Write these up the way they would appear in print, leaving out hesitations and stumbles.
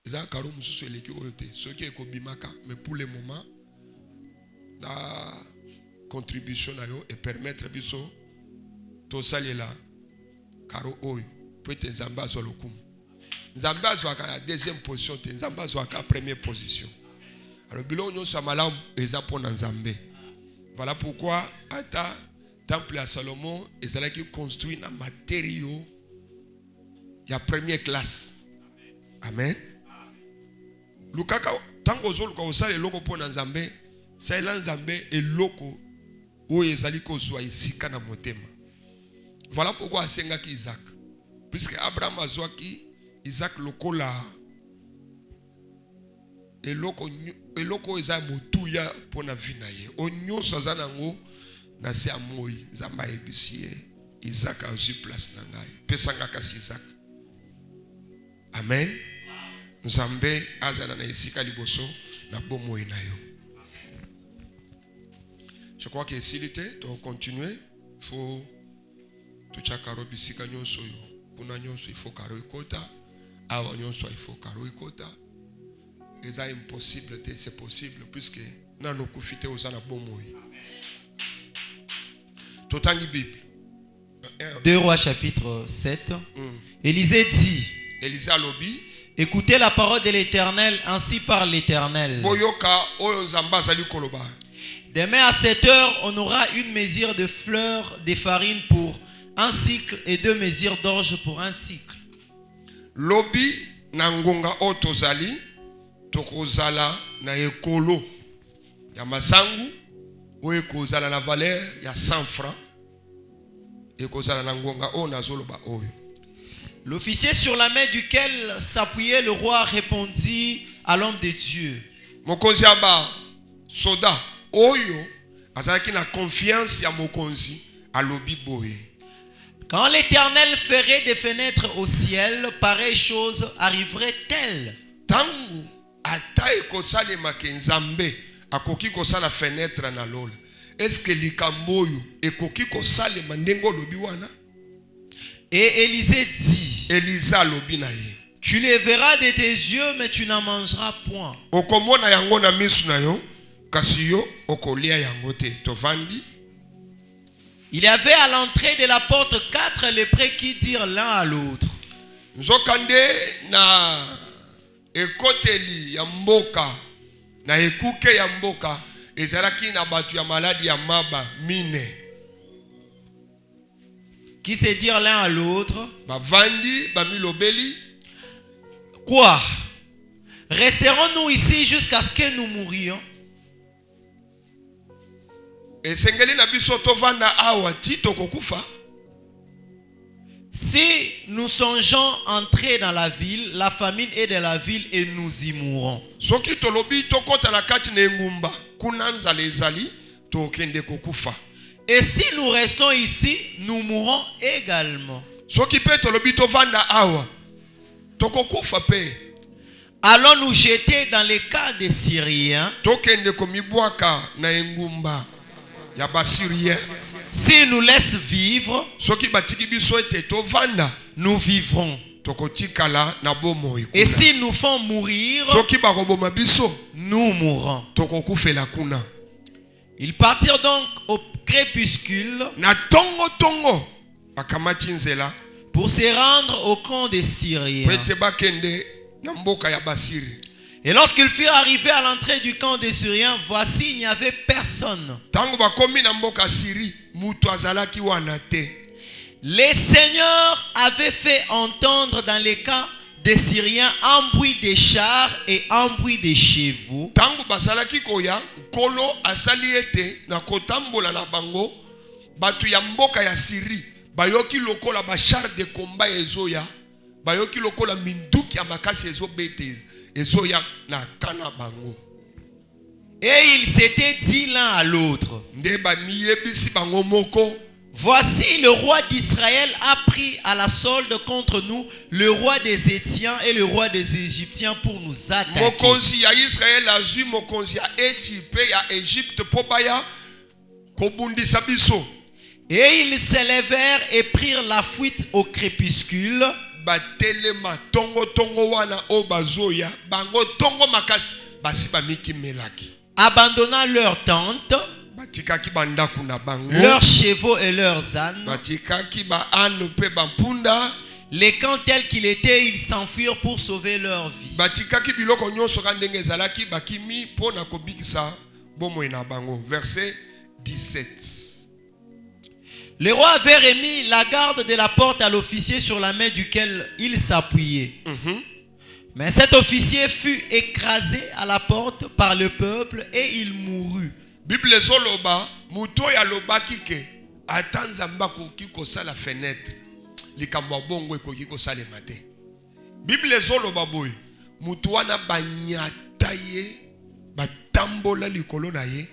Eza karo mususu eleki oyote. Soki ekobimaka, mais pour le moment, la contribution na yo et permettre biso to salela karo oyo. Peut-être Nzambe azwa lokumu. Nzambe azwaka la deuxième position, Nzambe azwaka première position. Alors biloko nyonso malamu eza pona Nzambe. Voilà pourquoi ata temple à Salomon ezalaki construit na matériaux ya première classe. Amen. Lukaka tango zo luka osala eloko pona Nzambe, salela Nzambe eloko oyo ezali kozwa esika na motema. Voilà pourquoi asengaki Isaac. Puisque Abraham azwaki Isaac lokola eloko eza motuya pona vina ye. Onyoso azanango na se amoi Nzamba ebisie Isaac a eu place na ngai. Pesanga kasi Isaac. Amen. Nzambe azana na esika liboso na bomoi na yo. Je crois que s'il était, tu continuer, faut tu chakaro bisika nyonso yo. Puna nyonso il faut karo ikota, awa nyonso il faut karo ikota. C'est impossible, c'est possible puisque nano kufite osana bomoi. Totangi Bible. 2 Rois chapitre 7. Élisée dit, Élisée alobi, écoutez la parole de l'Éternel, ainsi parle l'Éternel. Boyoka oyo Nzamba azali koloba. Demain à 7 heures, on aura une mesure de fleurs de farine pour un cycle et 2 mesures d'orge pour un cycle. Lobi na ngonga otozali tokozala na ekolo ya masangu oyo ekozala na valeur ya 100 francs ekozala na ngonga o nazoloba oyo. L'officier sur la main duquel s'appuyait le roi répondit à l'homme de Dieu. Mokonzi aba soda oyo azalaki na confiance ya mokonzi alobi boye. Quand l'Éternel ferait des fenêtres au ciel, pareille chose arriverait-elle? Tangu ata ekosalema ke Nzambe akoki kosala fenêtre na lola. Est-ce que likambo oyo ekoki kosalema ndenge olobi wana? Et Élisée dit, Elisa alobi na ye, tu les verras de tes yeux, mais tu n'en mangeras point. okomona yango na misu na yo, kasi yo okolia yango te. Tovandi. Il y avait à l'entrée de la porte 4 lépreux qui dirent l'un à l'autre. Nzokande na ekoteli ya mboka na ekuke ya mboka ezalaki na batu ya maladi ya maba mine. Qui se dirent l'un à l'autre, Bavandi bamilobeli, quoi? Resterons-nous ici jusqu'à ce que nous mourions? esengeli na biso tovanda awa ti tokokufa? Si nous songeons entrer dans la ville, la famine est dans la ville et nous y mourrons. Soki tolobi tokota na kati na engumba kuna nzala ezali tokende kokufa. Et si nous restons ici, nous mourrons également. Soki pe tolobi tovanda awa tokokufa pe. Allons nous jeter dans les camps des Syriens. Tokende komibwaka na engumba ya basirien. S'ils nous laissent vivre, Soki batiki biso ete tovanda nous vivrons. tokotikala na bomoi. Et s'ils nous font mourir, Soki bakoboma biso nous mourrons. tokokufela kuna. Ils partirent donc au crépuscule Na tongo bakamati nzela pour se rendre au camp des Syriens. pete bakende na mboka ya basiri. Et lorsqu'ils furent arrivés à l'entrée du camp des Syriens, voici, il n'y avait personne. Tango bakomi na mboka Siri, mutu azalaki wana te. Les seigneurs avaient fait entendre dans les camps des Syriens un bruit de chars et un bruit de chevaux. Tango basalaki koya, kolo asali ete na kotambola na bango, batu ya mboka ya Siri, bayoki lokola ba char de combat ezoya, bayoki lokola minduki ya makasi ezobete. Ezoya na kana bango. Et ils s'étaient dit l'un à l'autre, voici le roi d'Israël a pris à la solde contre nous le roi des Étiens et le roi des Égyptiens pour nous attaquer. Et ils s'élevèrent et prirent la fuite au crépuscule. batelema tongo tongo wana o bazoya bango tongo makasi basi bamiki melaki. Abandonnant leur tente, batikaki bandaku na bango, leurs chevaux et leurs ânes, batikaki ba anu pe bampunda, les camps tels qu'il était, ils s'enfuirent pour sauver leur vie. batikaki biloko nyonso ka ndenge ezalaki bakimi pona kobikisa bomoi na bango. Verset 17. Le roi avait remis la garde de la porte à l'officier sur la main duquel il s'appuyait. Mais cet officier fut écrasé à la porte par le peuple et il mourut. Bible zoloba muto ya lobaki ke ata nzamba koki kosala fenêtre likambo bongo ekoki kosalema te. Bible zoloba boy mutu wana banyata ye batambola likolo na ye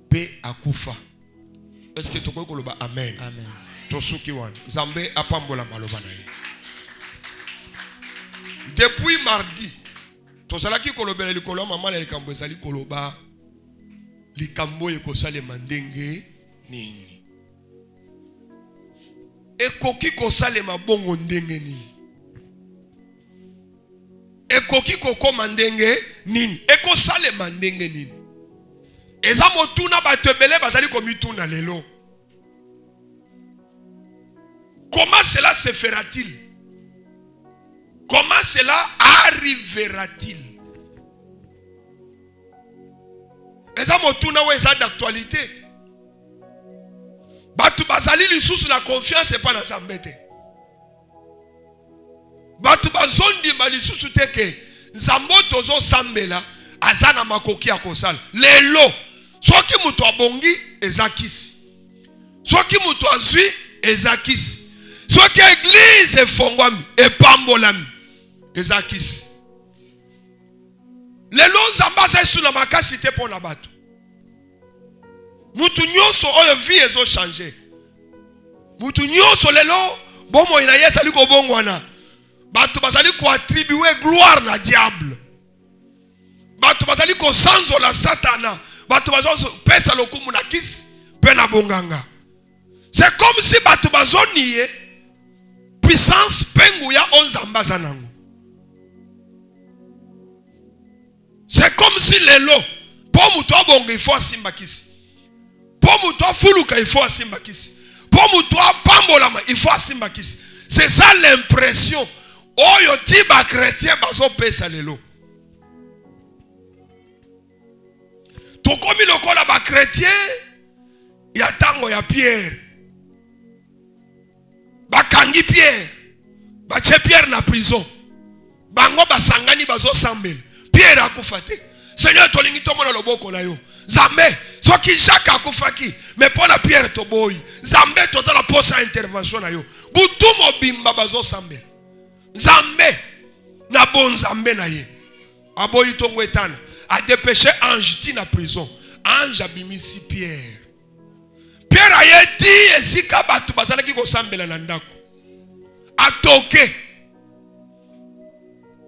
pe akufa. Est-ce que tu peux dire amen? Amen. Tosuki wan Zambe apambola maloba na ye. Depuis mardi tozalaki kolobela likolo mama na likambo ezali koloba likambo ekosalema ndenge nini, ekoki kosalema bongo ndenge nini, ekoki kokoma ndenge nini, ekosalema ndenge nini. Eza motuna batebele bazali komituna lelo. Comment cela se fera-t-il? Comment cela arrivera-t-il? Eza motuna we eza d'actualité. Batu bazali lisusu na confiance pas na Nzambe. Batu bazondi ba lisusu teke Nzambo tozo sambela azana makoki ya kosala. Lelo soki mutu abongi ezakisi. Soki mutu azwi ezakisi. Soki église efongwami epambolami ezakisi. Lelo Nzamba za isu na makasi te pona batu. Mutu nyonso oyo vie ezo changer. Mutu nyonso lelo bomo ina yesa liko bongwana. Batu bazali ko attribuer gloire na diable. Batu bazali ko sanzo la satana. Batu bazali pesa lokumu na kisi pena bonganga. C'est comme si batu bazoniye puissance pengu ya onzamba zanango. C'est comme si lelo po mutu abonga ifo asimba kisi. Po mutu afuluka ifo asimba kisi. Po mutu apambolama ifo asimba kisi. C'est ça l'impression. Oyo tiba chrétien bazo pesa lelo. Tokomi lokola ba chrétien ya tango ya Pierre. Bakangi Pierre. Bache Pierre na prison. Bango basangani bazo sambel. Pierre akufate. Seigneur tolingi tomona loboko na yo. Zambe soki Jacques akufaki mais pona Pierre toboyi. Zambe totala posa intervention na yo. Butu mobimba bazo sambel. Zambe na bon Zambe na ye. Aboyi tongo etana. A dépêché ange ti na prison. Ange abimisi Pierre. Pierre a dit esika batu bazalaki ko sambela na ndako. Atoke.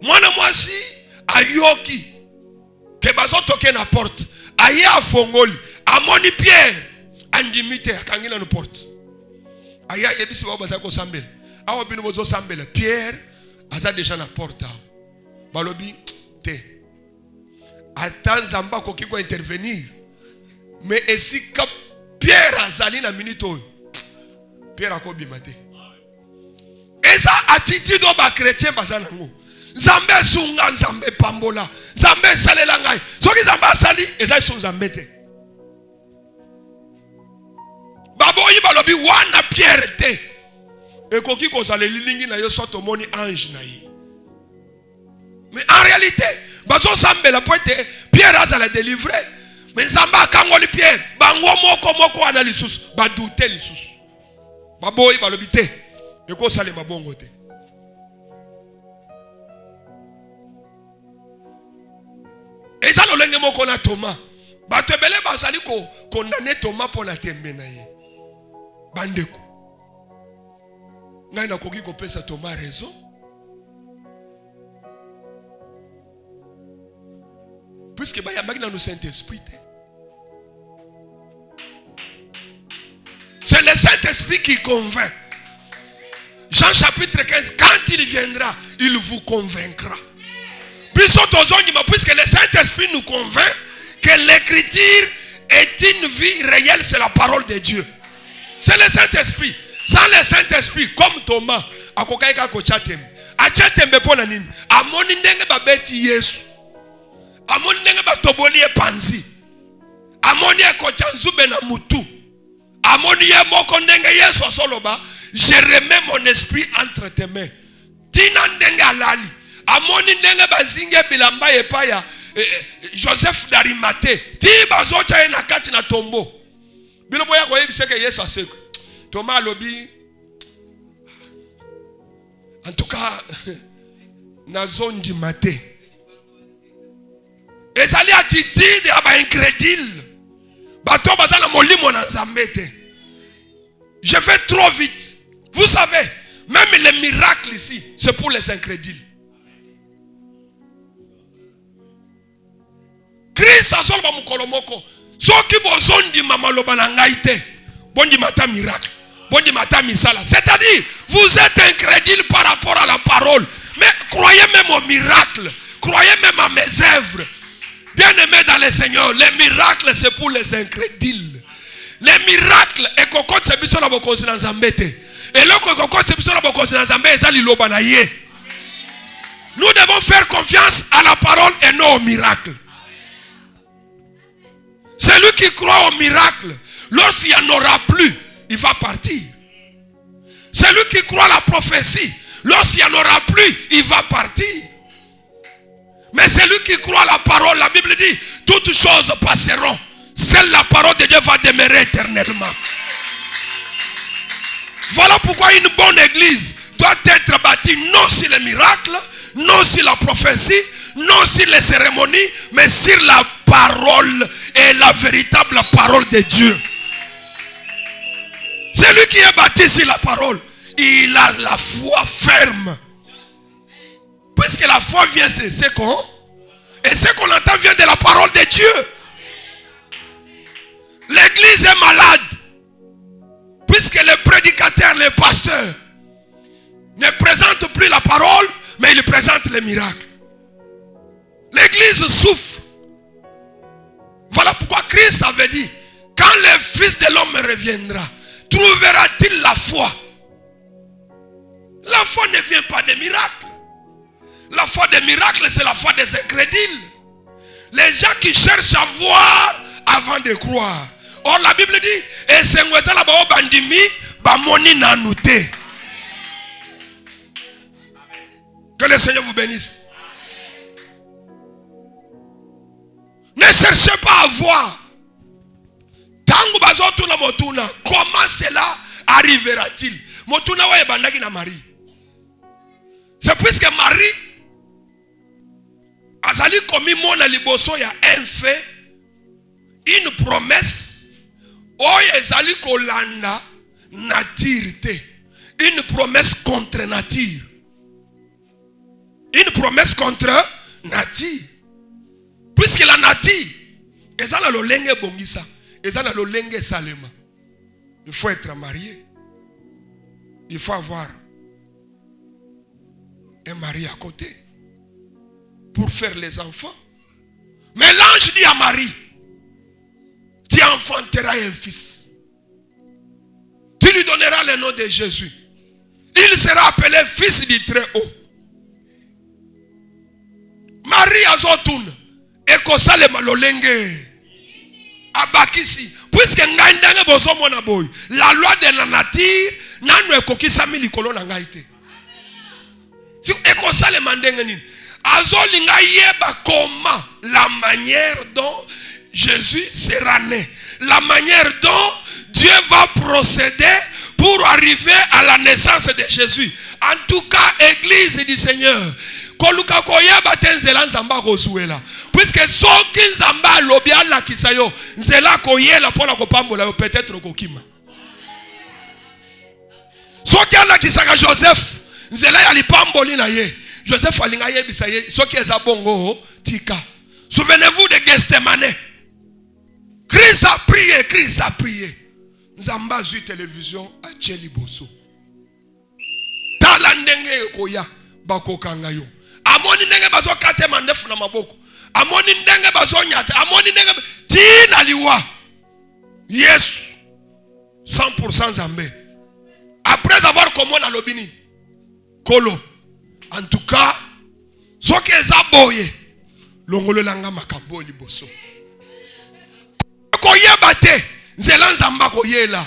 Mwana mwasi ayoki ke bazo toke na porte. Aye afongoli. Amoni Pierre andimite akangina no porte. Aye yebisi ba bazali ko sambela. Awa bino bozo sambela. Pierre aza déjà na porte. Balobi te. Ata Nzamba koki ko intervenir. Mais esika Pierre azali na minute oyo. Pierre akobima te. Eza attitude ba chrétien bazana ngo. Nzambe sunga Nzambe pambola. Nzambe salela ngai. Soki Nzamba sali eza su Nzambe te. Baboyi balobi wana Pierre te. Ekoki kozala lilingi na yo soto moni ange na ye. Mais en réalité, bazo sambela poete Pierre azala délivré. Mais Nzamba kangoli Pierre, bango moko ana lisusu, ba douter lisusu. Baboyi balobi te. Eko salema bongo te. Eza lolenge moko na Thomas. Batebele bazali ko condamner Thomas pour la tembe na ye. Bandeko. Ngai na koki ko pesa Thomas raison. Puisque il y a le Saint-Esprit. C'est le Saint-Esprit qui convainc. Jean chapitre 15, quand il viendra, il vous convaincra. Puisque le Saint-Esprit nous convainc que l'écriture est une vie réelle, c'est la parole de Dieu. C'est le Saint-Esprit. Sans le Saint-Esprit, comme Thomas, akokaika kochatem. Achatembe pona nini? Amoni ndenge babeti Yesu. Amoni ndenge batoboli epanzi. Amoni ekochanzube na mutu. Amoni ye moko ndenge Yesu asoloba, je remets mon esprit entre tes mains. Tina ndenge alali. Amoni ndenge bazinge bilamba epaya Joseph d'Arimathée. Ti bazocha na kati na tombo. Bilobo ya koyebise ke Yesu aseko. Thomas lobi. En tout cas, nazondi maté. Ezali attitude aba incrédule. Bato bazala molimo na nzambete. Je vais trop vite. Vous savez, même les miracles ici, c'est pour les incrédules. Christ a solba mukolomoko. Soki bozondi mama loba na ngai te. Bondi mata miracle. Bondi mata misala. C'est-à-dire, vous êtes incrédule par rapport à la parole. Mais croyez même au miracle. Croyez même à mes œuvres. Bien-aimés dans le Seigneur, les miracles c'est pour les incrédules. Les miracles et kokot c'est biso na bokonzi na nzambete. Et le kokot c'est biso na bokonzi na nzambe ezali loba na ye. Nous devons faire confiance à la parole et non au miracle. Celui qui croit au miracle, lorsqu'il n'y en aura plus, il va partir. Celui qui croit à la prophétie, lorsqu'il n'y en aura plus, il va partir. Mais celui qui croit à la parole, la Bible dit, toutes choses passeront. Seule la parole de Dieu va demeurer éternellement. Voilà pourquoi une bonne église doit être bâtie non sur les miracles, non sur la prophétie, non sur les cérémonies, mais sur la parole et la véritable parole de Dieu. Celui qui est bâti sur la parole, il a la foi ferme. Puisque la foi vient de ce qu'on, et ce qu'on entend vient de la parole de Dieu. L'église est malade. Puisque les prédicateurs, les pasteurs ne présentent plus la parole, mais ils présentent les miracles. L'église souffre. Voilà pourquoi Christ avait dit, quand le Fils de l'homme reviendra, trouvera-t-il la foi? La foi ne vient pas des miracles. La foi des miracles, c'est la foi des incrédules. Les gens qui cherchent à voir avant de croire. Or la Bible dit, et c'est la bandimi, bamoni nanouté. Que le Seigneur vous bénisse. Ne cherchez pas à voir. Tango bazotuna motuna, comment cela arrivera-t-il? Motuna wa ebandaki na Marie. C'est puisque Marie azali komi mona liboso ya un fait, une promesse, oyo ezali kolanda nature te. Une promesse contre nature. Une promesse contre nature. Puisque la nature, ezala lolenge bongisa, ezala lolenge salema. Il faut être marié. Il faut avoir un mari à côté pour faire les enfants. Mais l'ange dit à Marie, tu enfanteras un fils. Tu lui donneras le nom de Jésus. Il sera appelé fils du Très-Haut. Marie azotuna ekosalema lolenge abakisi. Puisque ngai ndenge bozomona boy, la loi de la nature nanu ekokisami likolo na ngai te. Ekosalema ndenge nini? Azolinga yeba comment la manière dont Jésus sera né. La manière dont Dieu va procéder pour arriver à la naissance de Jésus. En tout cas, Église du Seigneur. Koluka koyeba tenzela nzamba kozuela. Puisque soki nzamba lobi ala kisayo, nzela koyela pona kopambola peut-être kokima. Soki ala kisaka Joseph, nzela ya lipamboli na ye. Joseph alinga yebisa ye soki eza bongo tika. Souvenez-vous de Gethsemane. Christ a prié, Christ a prié. Nzamba zui télévision a tcheli bosso. tala ndenge koya bakokanga yo. Amoni ndenge bazo kate mandefu na maboko. Amoni ndenge bazo nyata. Amoni ndenge tina liwa. Yesu 100% Zambé. Après avoir commis la lobini Kolo. En tout cas, ce qui est aboyé, l'ongolo langa makambo liboso. Koye bate, nzela nzamba koye la.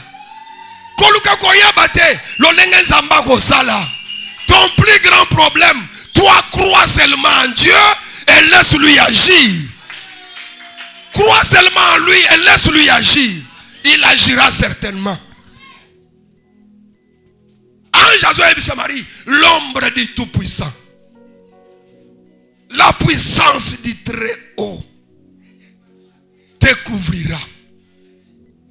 Koluka koye bate, l'olenge nzamba kosala. Ton plus grand problème, toi crois seulement en Dieu et laisse-lui agir. Crois seulement en lui et laisse-lui agir. Il agira certainement. Ange Azoé Bissamari, l'ombre du Tout-Puissant. La puissance du Très-Haut te couvrira.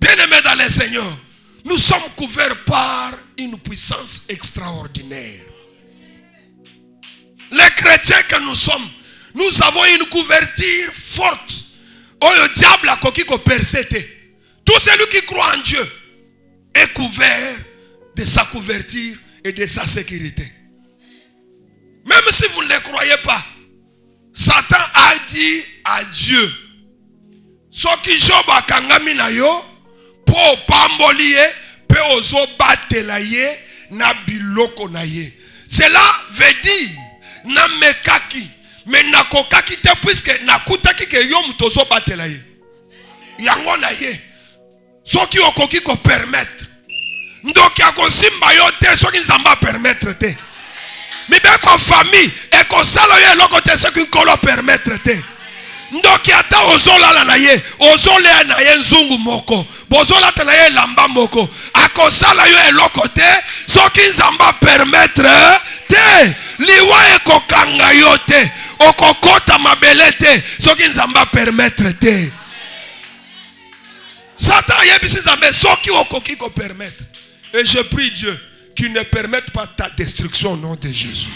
Bien-aimés dans le Seigneur, nous sommes couverts par une puissance extraordinaire. Les chrétiens que nous sommes, nous avons une couverture forte. Oh, le diable a coquille qu'on persété. Tout celui qui croit en Dieu est couvert de sa couverture et de sa sécurité. Même si vous ne le croyez pas, Satan a dit à Dieu, ce qui job a kangami na yo, po pamboliye, pe ozo batelaye, na biloko na ye. Cela veut dire, na mekaki, mais na kokaki te puisque na kutaki ke yo mutozo batelaye. Yango na ye, ce qui okoki ko permettre. Donc ya ko simba yo te, ce qui nzamba permettre te. Mi be ko famille et ko sala yo eloko te ce qui kolo permettre te. Ndoki ata ozola na ye, ozole na ye nzungu moko, bozola na ye lamba moko, akosala yo eloko te, soki nzamba permettre te, liwa eko kanga yo te, okokota mabele te, soki nzamba permettre te. Satan yebisi nzambe soki okoki ko permettre. Et je prie Dieu qu'il ne permette pas ta destruction au nom de Jésus.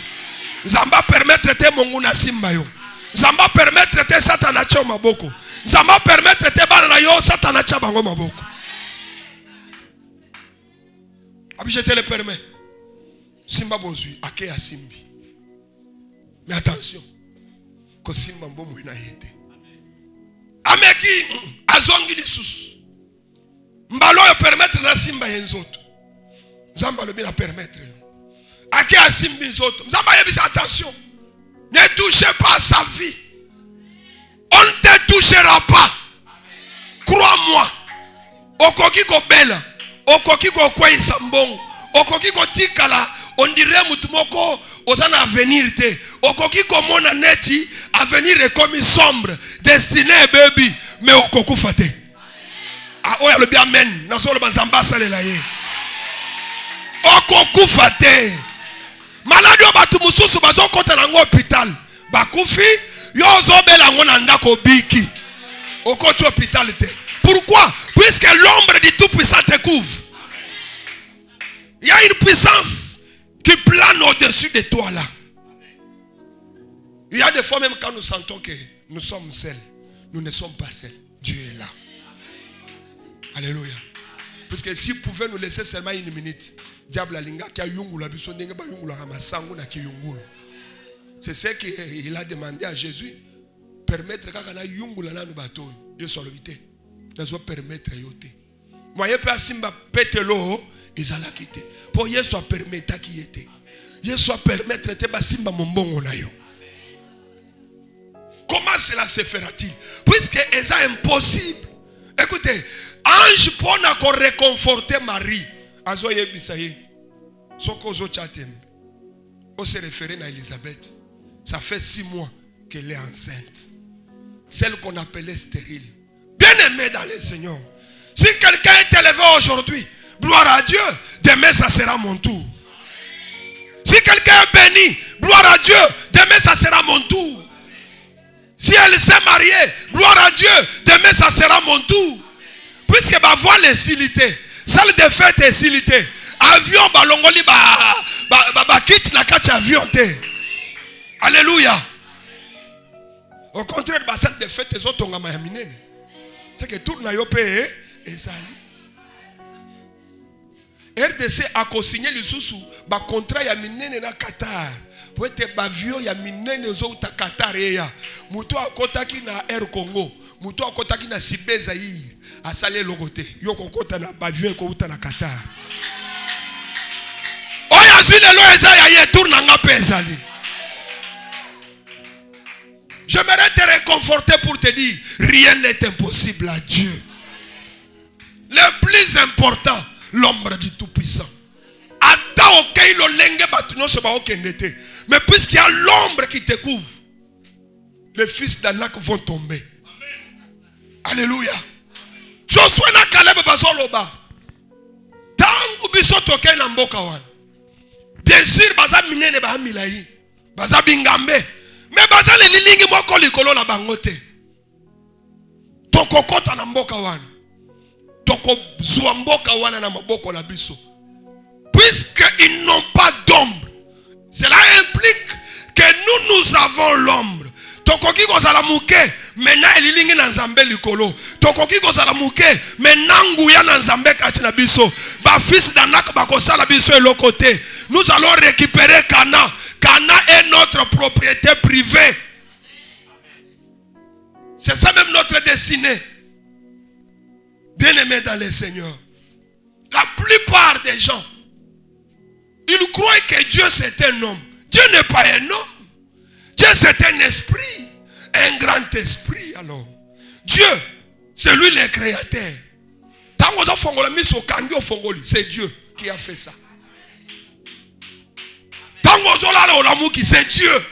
Nzamba permettre te monguna simba yo. Nzamba permettre te satana cho maboko. Nzamba permettre te bana yo satana cha bango maboko. Abi je te le permets. Simba bozui ake ya simbi. Mais attention. Ko simba mbomo ina yete. Ameki azongi lisusu. Mbalo yo permettre na simba yenzoto. Nzamba le bien permettre. Ake ya simbi nzoto. Nzamba yebisa attention. Ne touchez pas sa vie. On ne te touchera pas. Crois-moi. Okoki ko bela. Okoki ko kwei sambong. Okoki ko tikala. On dirait mutumoko osana avenir te. Okoki ko mona neti. Avenir est comme sombre. Destiné baby. Mais okoku fate. Ah oya le bien amen. Nasolo banzamba salela ye. Okoku fate. Malade yo batu mususu bazo kota na ngo hôpital. Bakufi yo zobela ngo na ndako biki. Okoti hôpital te. Pourquoi? Puisque l'ombre du Tout-Puissant te couvre. Il y a une puissance qui plane au-dessus de toi là. Il y a des fois même quand nous sentons que nous sommes seuls, nous ne sommes pas seuls. Dieu est là. Alléluia. Puisque s'il pouvait nous laisser seulement une minute, diable alinga ki ayungula biso ndenge ba yungula masango na kiyungulu. C'est ce qu'il a demandé à Jésus. Permettre kaka na yungula na bato. Dieu soit lobité. Nazo permettre yote. Moyen pe asimba petelo ezala kité. Pour Yesu a permettre ki était. Yesu a permettre te basimba mombongo na yo. Comment cela se fera-t-il? Puisque c'est impossible. Écoutez, ange pour nous réconforter Marie. Azo yebisaye. Soko zo chatem. On se référait à Elisabeth. Ça fait 6 mois qu'elle est enceinte. Celle qu'on appelait stérile. Bien aimée dans le Seigneur. Si quelqu'un est élevé aujourd'hui, gloire à Dieu, demain ça sera mon tour. Si quelqu'un est béni, gloire à Dieu, demain ça sera mon tour. Si elle s'est mariée, gloire à Dieu, demain ça sera mon tour. Puisque ma voile est silité, salle de fête est silité, avion balongoli ba kit na kachi avion te. Alléluia. Au contraire, la salle de fête est autre c'est que tout na yo pe ezali. RDC a co-signé lisusu ba contrat ya minene na Qatar. Pour être bavio ya minene zo ta Qatar ya. Muto akotaki na Air Congo, muto akotaki na Sibe Zaïre, a salé logote. Yo kokota na bavio ko uta na Qatar. Oya zile lo eza ya ye tourna nga pezali. J'aimerais te réconforter pour te dire, rien n'est impossible à Dieu. Le plus important, l'ombre du Tout-Puissant. Mais puisqu'il y a l'ombre qui te couvre, les fils d'Anak vont tomber. Alléluia. Josué na Caleb bazoloba. Tangu biso toke na mboka wana. Bien sûr baza minene ba milai. Baza bingambe. Mais baza le lilingi moko likolo na bangote. Toko kota na mboka wana. Toko zwa mboka wana na maboko na biso. Puisqu'ils n'ont pas d'ombre, cela implique que nous avons l'ombre. Tokoki kozala muke, mena elilingi na nzambe likolo. Tokoki kozala muke, mena nguya na nzambe kati na biso. Ba fils d'Anak bakosala biso elokote. Nous allons récupérer Cana. Cana est notre propriété privée. C'est ça même notre destinée. Bien-aimés dans le Seigneur. La plupart des gens, ils croient que Dieu c'est un homme. Dieu n'est pas un homme. Dieu c'est un esprit. Un grand esprit alors. Dieu, c'est lui le créateur. C'est Dieu qui a fait ça. C'est Dieu.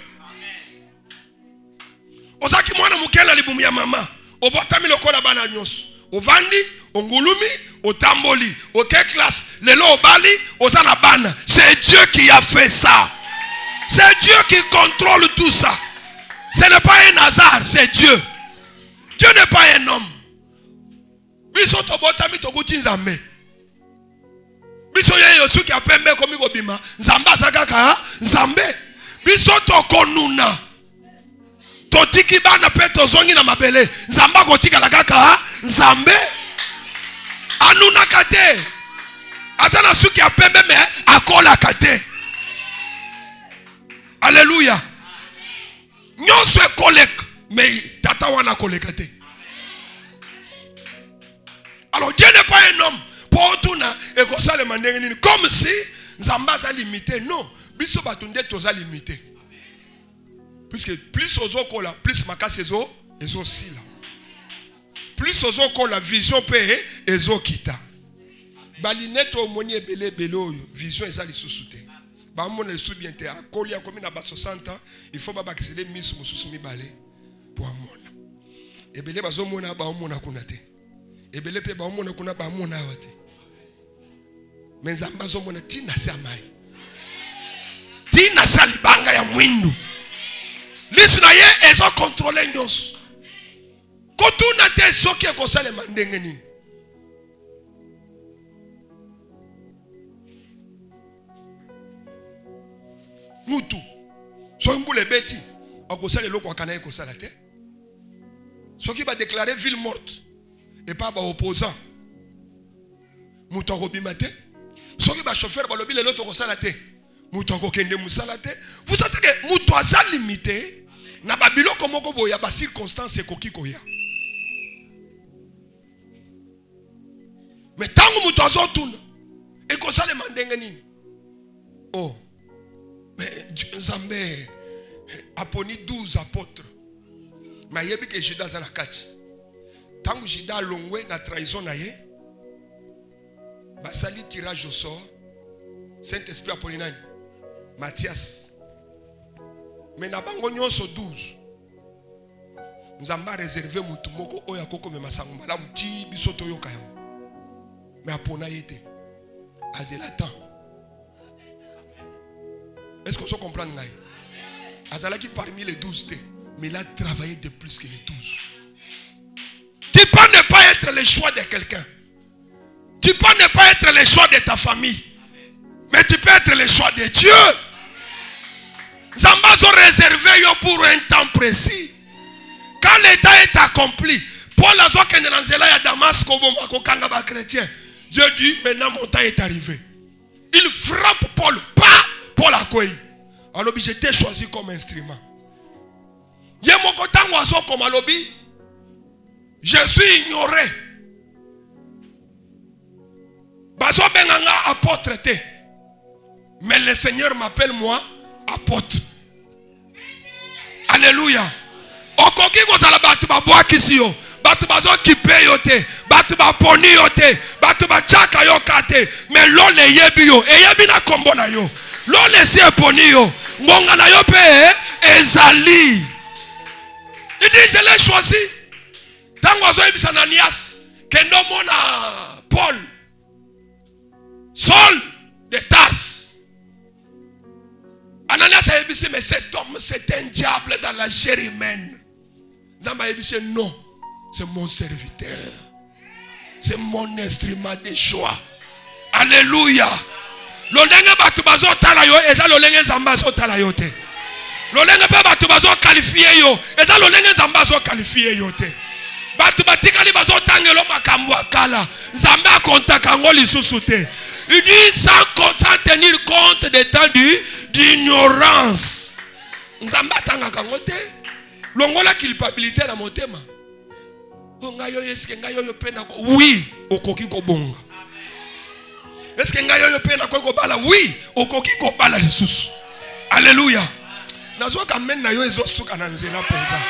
Ozaki mwana mukela libumu ya mama. Obotami lokola bana nyonso. Ovandi, ongulumi, otamboli, oke classe, lelo obali, ozana bana. C'est Dieu qui a fait ça. C'est Dieu qui contrôle tout ça. Ce n'est pas un hasard, c'est Dieu. Dieu n'est pas un homme. Biso tobotami tokuti nzambe. Biso ye yosuki apembe komi kobima. Nzamba zakaka, nzambe. Biso tokonuna. Totiki bana peto zongi na mabele. Nzamba kotika la kaka, nzambe. Anuna kate. Azana suki apembe me akola kate. Alléluia. Nyonso kolek mais tata wana kolekate. Alors Dieu n'est pas un homme. Pour tout na ekosale mandenge nini comme si nzamba sa limité. Non, biso batunde toza limité. Puisque plus ozo kola, plus makasi ezo sila. Plus ozo kola vision pe ezo kita. Balineto omoni ebele oyo vision ezali susute. Ba mona le soubiente akoli akomi na ba 60 ans, il faut ba kisele miss mususu mibale pour amona. Ebele bazo mona ba omona kuna te. Ebele pe ba omona kuna ba mona wate. Menzamba zo mona tina se amai. Tina salibanga ya mwindu. Listen na ye ezo contrôler nyonso. Kotuna te soki ekosala mandenge nini. Mutu. So mbule beti akosala eloko akana ekosala te. Soki ba déclarer ville morte et pas ba opposant. Mutu akobima te. Soki ba chauffeur ba lobi lelo to kosala te. Mutu akokende musala te. Vous savez que mutu aza limité. Na babilo komoko boya ba circonstance ekoki koya. Mais tangu mutu azotuna ekosala mandenge nini? Oh. Mais Nzambe aponi 12 apôtres. Mais yebi ke Judas za na kati. Tangu Judas longwe na trahison na ye. Basali tirage au sort. Saint-Esprit aponi nani? Matthias. Mais na bango nyonso 12. Nzamba réservé mutu moko oya koko me masango malamu ti biso to yoka yango. Mais apona yete. Azelatant. Est-ce qu'on se comprend ngaï? Azalaki parmi les 12 té, mais il a travaillé de plus que les 12. Tu peux ne pas être le choix de quelqu'un. Tu peux ne pas être le choix de ta famille. Mais tu peux être le choix de Dieu. Zamba sont réservés pour un temps précis. Quand l'état est accompli, Paul a dit que dans Damas, chrétien, Dieu dit maintenant mon temps est arrivé. Il frappe Paul. Pas Paul à quoi. Alors j'étais choisi comme instrument. Il y a mon côté comme à lobby. Je suis ignoré. Bazo benanga apôtre te. Mais le Seigneur m'appelle moi apôtre. Alléluia. Okoki kozala batu babwa kisio. Batu bazo kipe yote. Batu baponi yote. Batu bachaka yo kate. Mais l'on le yebi yo. E yebi na kombo na yo. L'on le si eponi yo. Ngonga na yo pe ezali. Il dit je l'ai choisi. Tango azo ebisa Ananias. Kendo mona Paul. Saul de Tars. Ananias a dit, mais cet homme, c'est un diable dans la chair humaine. Zamba a dit, non, c'est mon serviteur. C'est mon instrument de choix. Alléluia. L'olenge batu bazo tala yo, eza l'olenge zamba zo tala yo te. L'olenge pe batu bazo qualifié yo, eza l'olenge zamba zo qualifié yo te. Batu batikali bazo tangelo makambo akala. Zamba kontaka ngo lisusu te. Il dit sans tenir compte des temps d'ignorance. Nzamba tanga kangote. Longola culpabilité na motema. Ngayo eske ngayo yo pena ko. Oui, okoki ko bonga. Eske ngayo yo pena ko bala. Oui, okoki ko bala lisusu. Alléluia. Nazo kamen na yo ezo suka na nzela penza.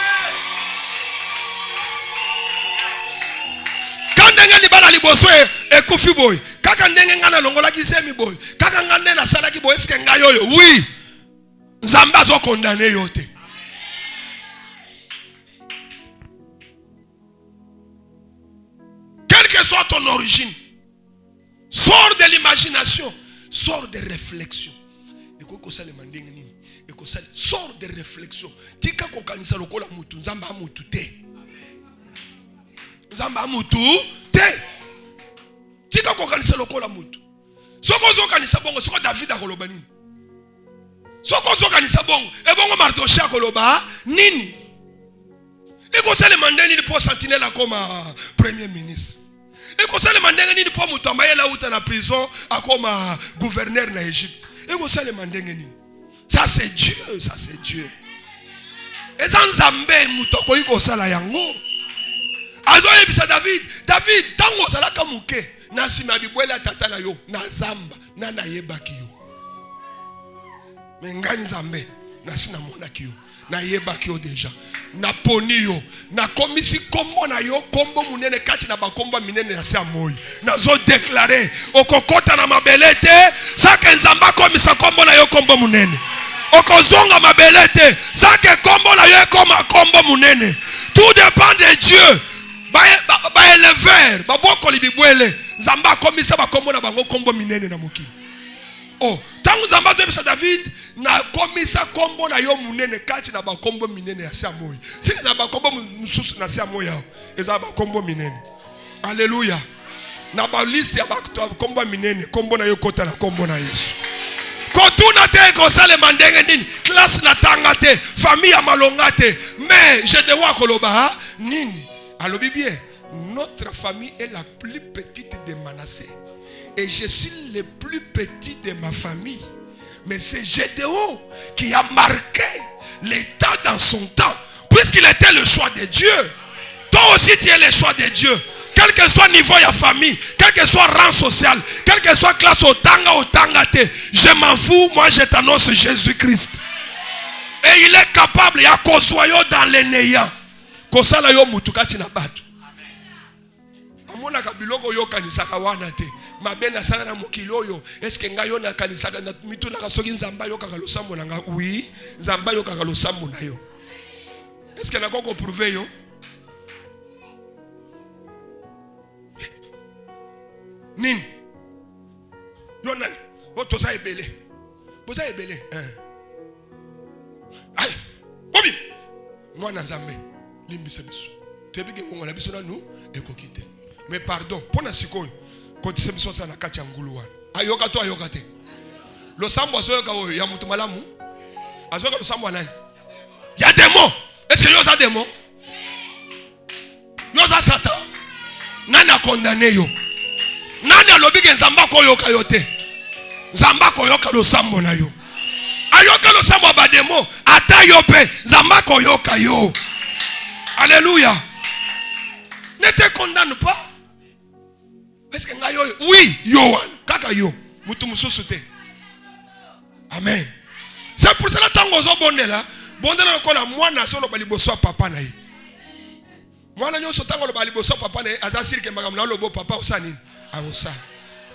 Ndenge libala liboso ekufi boy kaka ndenge ngana longola kisemi boy kaka ngane na sala ki boy eske ngayo yo oui nzamba zo condamner yo te. Quelle que soit ton origine, sors de l'imagination, sors de réflexion. Eko ko sala mandenge nini eko sala sors de réflexion tika ko kanisa lokola mutu nzamba mutu te. Nzamba mutu te. Tika ko kanisa lokola mutu. Soko zo kanisa bongo soko David akoloba nini? Soko zo kanisa bongo e bongo Mardochée akoloba nini? Eko sale mandeni ni pour sentinelle comme premier ministre. Eko sale mandenge nini pour mutamba yela uta na prison akoma gouverneur na Égypte. Eko sale mandenge nini? Ça c'est Dieu, ça c'est Dieu. Eza nzambe mutoko iko sala yango. Azo ebisa David tango zalaka muke na sima bibwela tata na yo na zamba na yebaki yo. Menga nzambe na sina monaki yo na yebaki yo deja na poni yo na komisi kombo na yo kombo munene kati na bakomba minene na sia moyi na zo déclarer okokota na mabelete saka nzamba komisa kombo na yo kombo munene okozonga mabelete saka kombo na yo koma kombo munene. Tout dépend de Dieu. Ba éleveur ba boko libibwele nzamba komisa ba kombo na bango kombo minene na mokili. Oh tangu nzamba zebisa David na komisa kombo na yo munene kati na ba kombo minene ya sia moyi. Si nzamba kombo mususu na sia moyi yao eza ba kombo minene. Alléluia. Na ba liste ya ba kombo minene kombo na yo kota na kombo na Yesu. Kotuna te ko sale mandenge nini classe na tangate famille ya malongate mais je dewa koloba nini. Alors bien, notre famille est la plus petite de Manassé. Et je suis le plus petit de ma famille. Mais c'est Gédéon qui a marqué l'état dans son temps. Puisqu'il était le choix de Dieu. Toi aussi tu es le choix de Dieu. Quel que soit niveau de la famille, quel que soit rang social, quelle que soit classe au tangate, je m'en fous, moi je t'annonce Jésus-Christ. Et il est capable, il y a kozoyo dans les néants. Kosala yo mutukati na batu. Amona kabiloko yo kanisaka wana te. Mabena sala na mokili oyo. Eske nga yo na kanisaka na mitu na kasoki nzamba yo kaka losambo na nga. Oui, nzamba yo kaka losambo na yo. Eske na koko prouver yo? Nini? Yo nani? O toza ebele. Boza ebele. Ay, bobi. Mwana nzambe. Limbisa biso. Tebike ngonga na biso na nous ekokite. Mais pardon, pona sikoyo. Kotise biso sana kati ya ngulu wana. Ayoka to ayoka te. Lo sambo azoyoka oyo ya mutu malamu. Azoyoka lo sambo nani? Ya démon. Est-ce que yo za démon? Yo za Satan. Nani a condamné yo? Nani alobi ke nzamba ko yoka yo te? Zamba koyoka losambo na yo. Ayoka losambo bademo. Ata yo pe. Zamba koyoka yo. Alléluia. Ne te condamne pas. Est-ce que nga yo? Oui, yo. Kaka yo. Mutu mususu te. Amen. C'est pour cela tango zo bondela. Bondela lokola mwana so lo baliboso papa na ye. Mwana nyoso tango lo baliboso papa na ye. Azasiri ke makamna lobo papa osani. Aosa.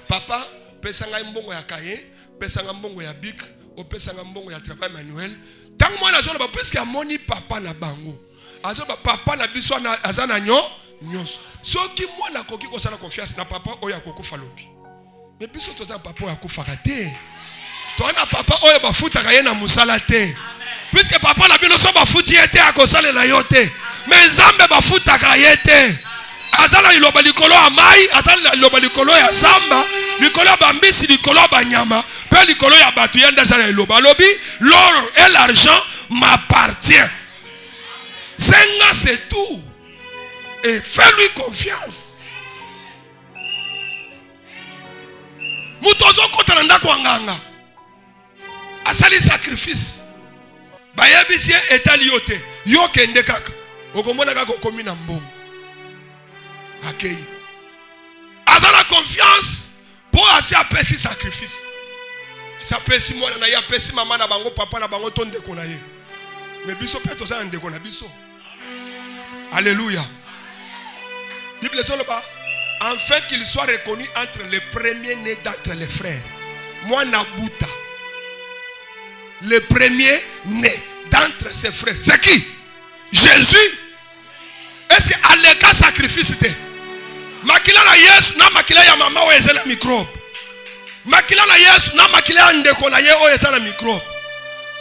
Papa pesa nga mbongo ya kaye, pesa nga mbongo ya bic, o pesa nga mbongo ya travail manuel. Tango mwana zo lo parce que amoni papa na bango. Azo ba papa na biso na azana nyonso. Soki mwana koki ko sala confiance na papa oya kokufa lobi. Mais biso toza papa oya kufaka te. Toana papa oya bafuta kaye na musala te. Puisque papa na bino so bafuti ete akosalela yo te. Mais nzambe bafuta kaye te. Azala liloba likolo ya mai, azala liloba likolo ya zamba, likolo ya bambisi, likolo ya banyama, pe likolo ya batu yenda azala liloba lobi, l'or et l'argent m'appartient. Zenga c'est tout. Et fais-lui confiance. Mutozo kota na ndako nganga. Asali sacrifice. Bayebisie etali yote. Yo kende kaka. Okomona kaka komi na mbongo. Akei. Azala confiance pour asi apesi sacrifice. Sa pesi mwana na ya pesi mama na bango papa na bango tonde ko na ye. Mais biso peto za ndeko na biso. Alléluia. Bible dit afin qu'il soit reconnu entre les premiers-nés d'entre les frères. Moi Nabuta. Le premier-né d'entre ses frères. C'est qui? Jésus. Est-ce que aleka sacrifice te? Makila na Yesu na makila ya mama oyo ezana microbe. Makila na Yesu na makila ya ndeko na ye oyo ezana microbe.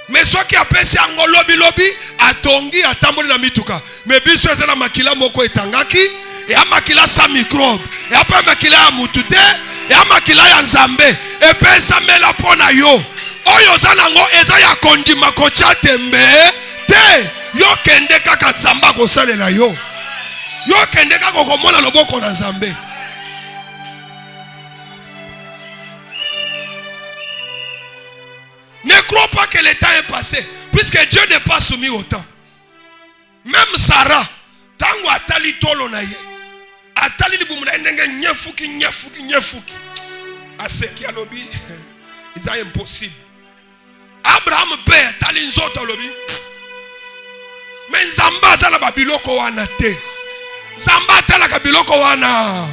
Mais soki apesi yango lobi lobi atongi atamboli na mituka. Mais biso ezana makila moko etangaki ya makila sa microbe. Ya pa makila ya mutute ya makila ya nzambe. Epesa mela pona yo. Oyo zana ngo eza ya kondima kocha tembe te. Yo kende kaka nzamba kosalela yo. Yo kende kaka komona loboko na nzambe. Ne crois pas que le temps est passé, puisque Dieu n'est pas soumis au temps. Même Sarah, tango atali tolo na ye, atali libumu na ndenge nyefuki. Aseki alobi, c'est impossible. Abraham pe atali nzoto alobi. Mais Nzamba zala babiloko wana te. Nzamba tala kabiloko wana.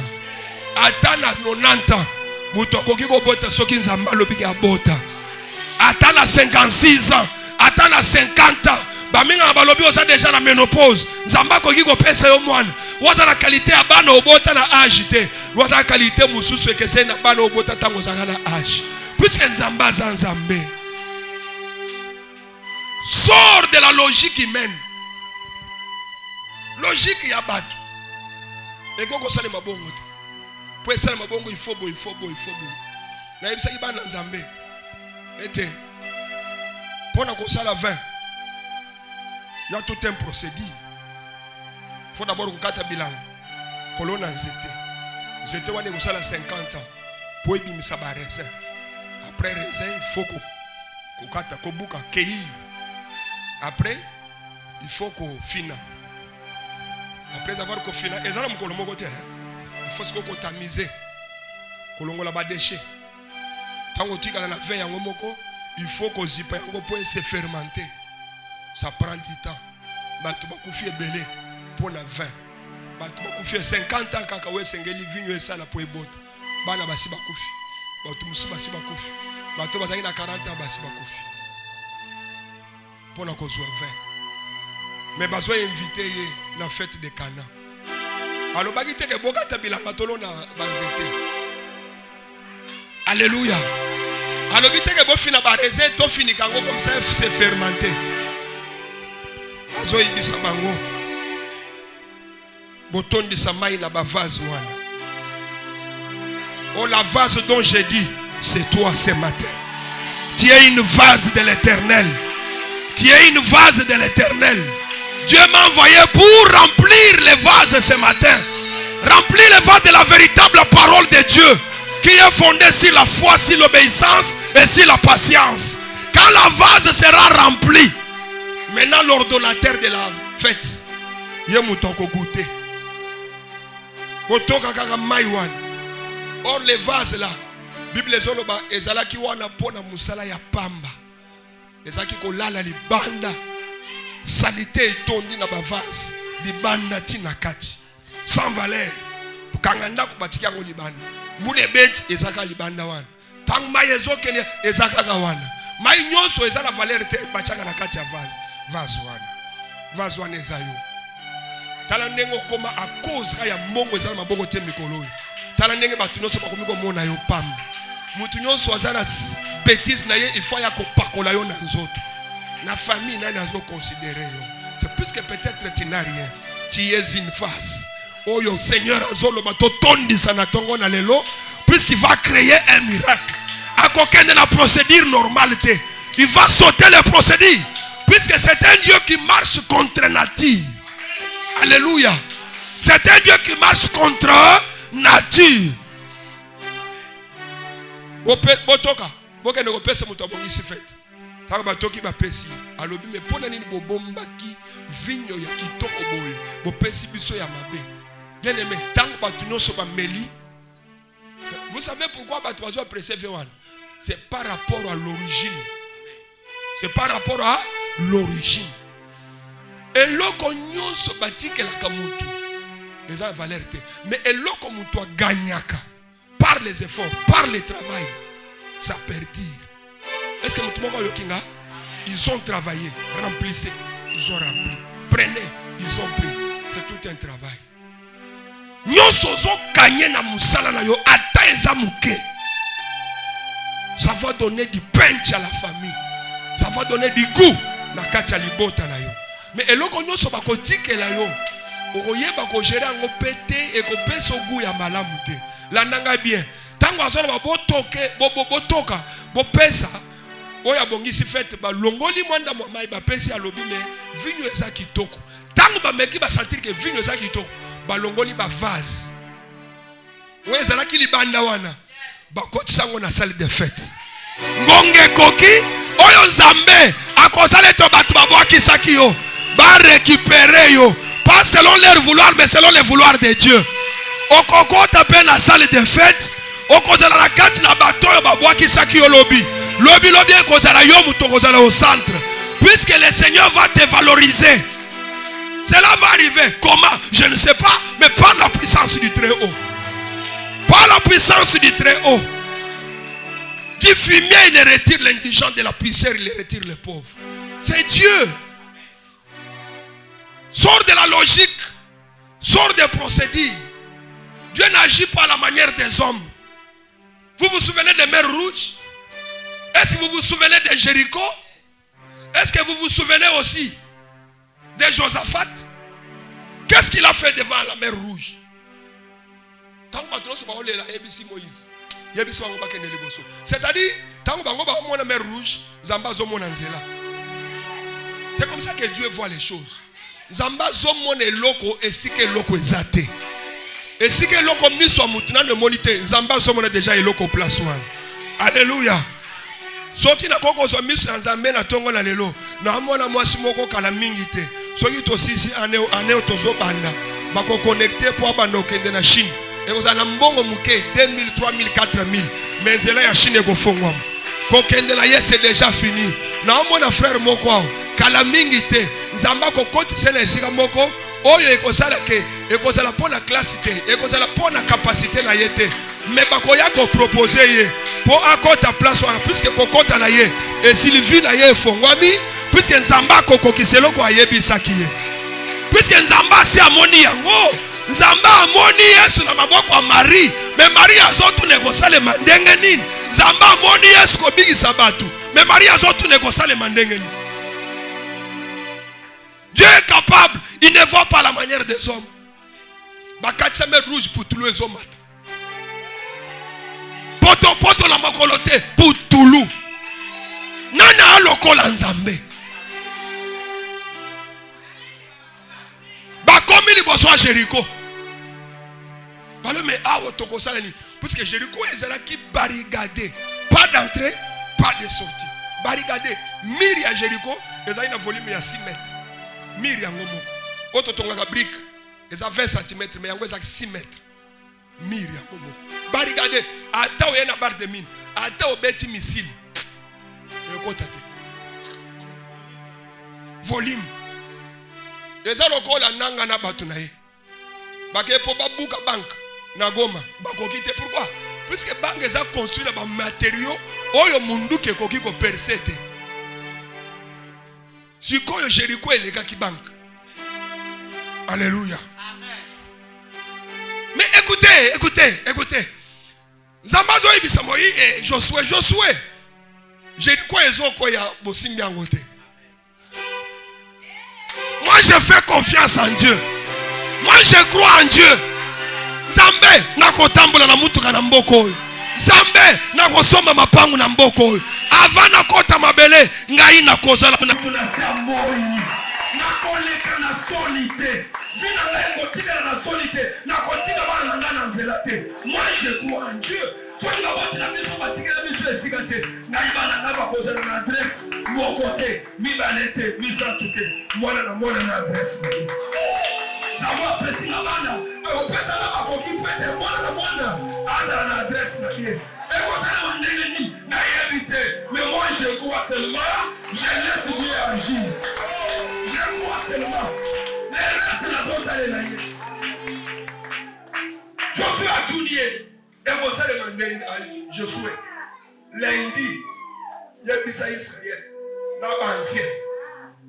Atana 90 ans. Muto koki ko bota soki Nzamba lobi ki abota. Atana 56 ans. Atana 50 ans. Baminga balobi oza déjà la ménopause. Nzamba koki ko pesa yo mwana. Waza la qualité ya bana obota na âge te. Waza la qualité mususu ekese na bana obota tango zanga na âge. Puisque Nzamba za Nzambe. Sors de la logique humaine. Logique ya batu. Et quand on sale mabongo. Pour sale mabongo il faut bo. Na yebisa ibana Nzambe. Ete. Pour na ko sala 20. Il y a tout un procédé. Il faut d'abord kukata bilan. Kolona nzete. Nzete wane ko sala 50 ans. Pour ebimisa ba raisin. Après raisin, il faut kukata kobuka kei. Après, il faut qu'on finisse. Après avoir confiné, il faut se tamiser. Il faut qu'on se fermenter. Ça prend du temps. Il belé pour la 20. Il faut 50 ans quand on a vignes et ça pour les bottes. Bana basi bakufi. Batumusi basi bakufi. Batu bazaki na 40 ans basi bakufi. Pour la cause 20. Mais besoin invité na fête de Cana. Alors bagite ke boka tabilanga tolo na banzete. Alléluia. Alors bite ke bo fina ba reze to fini kango comme ça c'est fermenté. Azo ibisa bango. Botondi sa mai na ba vase wana. Oh la vase dont j'ai dit, c'est toi ce matin. Tu es une vase de l'Éternel. Tu es une vase de l'Éternel. Dieu m'a envoyé pour remplir les vases ce matin. Remplir les vases de la véritable parole de Dieu. qui est fondée sur la foi, sur l'obéissance et sur la patience. Quand la vase sera remplie, maintenant l'ordonnateur de la fête, il y a goûter. Or les vases là, Bible zoloba ezalaki wana pona musala ya pamba. Ezaki kolala libanda. Salité tondi na ba vase, libanda tina kati. Sans valeur. Kanganda kubatiki yango libanda. Mule beti ezaka libanda wana. Tang mai ezokene ezaka wana. Mai nyonso ezala valeur te bachaka na kati ya vase. Vase wana. Vase wana ezayo. Tala ndengo koma a cause ya mbongo ezala maboko te mikolo. Tala ndenge batu nyonso bakomi komona yo pamba. Mutu nyonso azala bêtise na ye il faut ya kopakola yo na nzoto. Na famille na nazo considérer yo. C'est plus que peut-être tu n'as rien. Tu es une face. Oh yo Seigneur azolo bato tondi sana tongo na lelo puisqu'il va créer un miracle. À coquin de la procédure normalité. Il va sauter les procédures puisque c'est un Dieu qui marche contre nature. Alléluia. C'est un Dieu qui marche contre nature. Botoka, boke ne repese muto bongisi fête. Tanga batoki ba pesi. Alobi me pona nini bobombaki vinyo ya kitoko boye. Bo pesi biso ya mabe. Bien aimé, tanga batuno so ba meli. Vous savez pourquoi batu bazo préserver wan? C'est par rapport à l'origine. C'est par rapport à l'origine. Et loko nyonso batike la kamutu. Les a valeur te. Mais eloko mutu gagnaka. Par les efforts, par le travail, ça perdure. Est-ce que ils ont travaillé, remplissez, ils ont rempli. Prenez, ils ont pris. C'est tout un travail. Ça va donner du punch à la famille. Ça va donner du goût. Mais eloko nyonso bakotike la yo. Okoyeba ko gérer ngo pété et ko peso goût ya malamu te. Landanga bien. Tango azola ba botoke, botoka, bopesa. Oya bongisi fête ba longoli mwanda mwamai ba pesi alobi me vinyo eza kitoko. Tango ba meki ba sentir que vinyo eza kitoko, ba longoli ba vase. Oya zalaki libanda wana. Ba koti sango na salle de fête. Ngonge koki, oyo nzambe akosale to batu ba boaki saki yo. Ba récupérer yo. Pas selon leur vouloir, mais selon le vouloir de Dieu. Okoko tape na salle de fête. Okozala na kati na batoyo babwaki saki yo lobi. Lobi ekozala yo muto kozala au centre. Puisque le Seigneur va te valoriser. Cela va arriver. Comment? Je ne sais pas. Mais par la puissance du Très-Haut. Par la puissance du Très-Haut. Du fumier, il retire l'indigent, de la poussière, il retire les pauvres. C'est Dieu. Sors de la logique. Sors des procédures. Dieu n'agit pas à la manière des hommes. Vous vous souvenez des mers rouges? Est-ce que vous vous souvenez de Jéricho? Est-ce que vous vous souvenez aussi de Josaphat? Qu'est-ce qu'il a fait devant la mer rouge? C'est-à-dire, la mer rouge, c'est comme ça que Dieu voit les choses. Zamba zomone loko esike loko ezate. Esike loko miso mutuna ne monite. Zamba zomone déjà eloko place one. Alléluia. Soki na koko zo miso nzambe na tongo na lelo. Na amona mwasi moko kala mingi te. Soki to sisi ane tozo banda. Bako connecter po abando kende na Chine. E kozana mbongo muke 2000, 3000, 4000. Mais nzela ya Chine ko fongwa. Ko kende na ye c'est déjà fini. Na amona frère moko kala mingi te nzamba ko kotisa na esika moko oyo ekozala ke ekozala pona classe te ekozala pona capacité na yete mais bakoya ko proposer ye po akota place wana puisque kokota na ye et Sylvie na ye fongwami puisque nzamba ko kokiselo ko ayebisaki ye puisque nzamba si amoni yango nzamba amoni Yesu na maboko ya Marie mais Marie azotu negosale mandenge nini nzamba amoni Yesu ko bigisa batu mais Marie azotu negosale mandenge nini. Dieu est capable, il ne voit pas la manière des hommes. Bakati mer rouge pour tout les hommes. Poto la makolote pour Toulou. Nana lokola nzambe. Bakomi liboso a Jéricho. Balo mais puisque Jéricho est qui barricadé, pas d'entrée, pas de sortie. Barricadé, mur à Jéricho, ils ont un volume de 6 mètres. Mur à Ngomoko. Autre tonga brique, ils ont 20 cm, mais ils ont 6 mètres. Mur à Ngomoko. Barricadé, à ta ou une barre de mine, à ta ou bête missile. Volume. Ils ont encore la nanga na batunaye. Bake po babuka bank na Goma. Bakokite pourquoi? Puisque banque est construit dans des matériaux, oyo mundu ke koki ko persete. Si koyo Jéricho est le gars qui banque. Alléluia. Amen. Mais écoutez. Zambazo ibisa moi et Josué. Jéricho ezo ko ya bosimbi angote. Moi je fais confiance en Dieu. Moi je crois en Dieu. Zambe na kotambola na mutuka na mboko. Zambe na kosomba mapangu na mboko. Avana kota mabele ngai na kozala na tunasa moi. Na koleka na solité. Vina ngai kotika na solité. Na kotika bana na nzelate. Moi je crois en Dieu. Soki na boti na biso batika na biso esikate. Ngai bana na bakozala na adresse mon côté. Mi balete, mi santuke. Mwana na adresse. Savoir précis la bande. Au pesa la bakoki pete mwana azala na adresse na ye. Et vous allez m'endéner na éviter. Mais moi je crois seulement, je laisse Dieu agir. Je crois seulement. Les restes la zone d'aller là. Josué a tout nié. Et vous allez m'endéner Josué. Lundi, il y a bisa Israël. Dans l'ancien.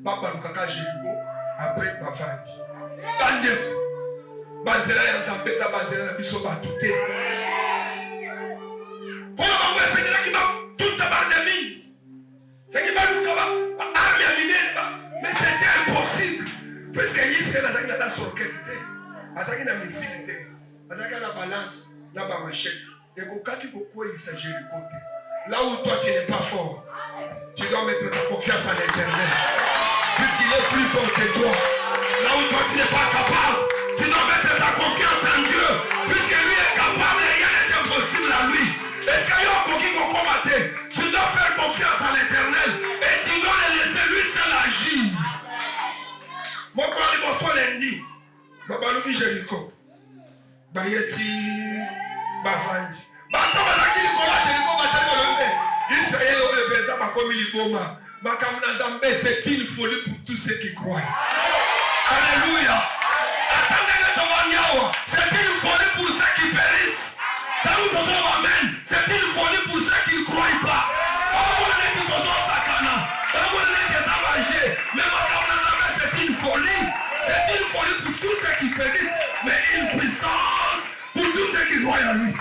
Papa Lukaka Jéricho après ma femme. Bandeko bazela ya nzambe za bazela na biso batute pona bangwe sengela ki ba toute bardemi sengela ba lukaba arme ya minene mais c'était impossible puisque Israël azaki na sorkete azaki na missile azaki na balance na ba machette et kokaki kokwisa Jéricho. Là où toi tu n'es pas fort, tu dois mettre ta confiance en l'Éternel puisqu'il est plus fort que toi. Là où toi tu n'es pas capable, tu dois mettre ta confiance en Dieu. Puisque lui est capable et rien n'est impossible à lui. Est-ce qu'il y a un qui combattre? Tu dois faire confiance en l'Éternel et tu dois le laisser lui seul agir. Mon corps est bonsoir lundi. Babaluki Jéricho. Bayeti Bavandi. Bakama Zaki Nicolas Jéricho Batali Molombe. Israël le Beza Bakomi Liboma. Bakamna Zambé, c'est une folie pour tous ceux qui croient. Alléluia. C'est une folie pour ceux qui périssent. C'est une folie pour ceux qui ne croient pas. C'est une folie. C'est une folie pour tous ceux qui périssent. Mais une puissance pour tous ceux qui croient en lui.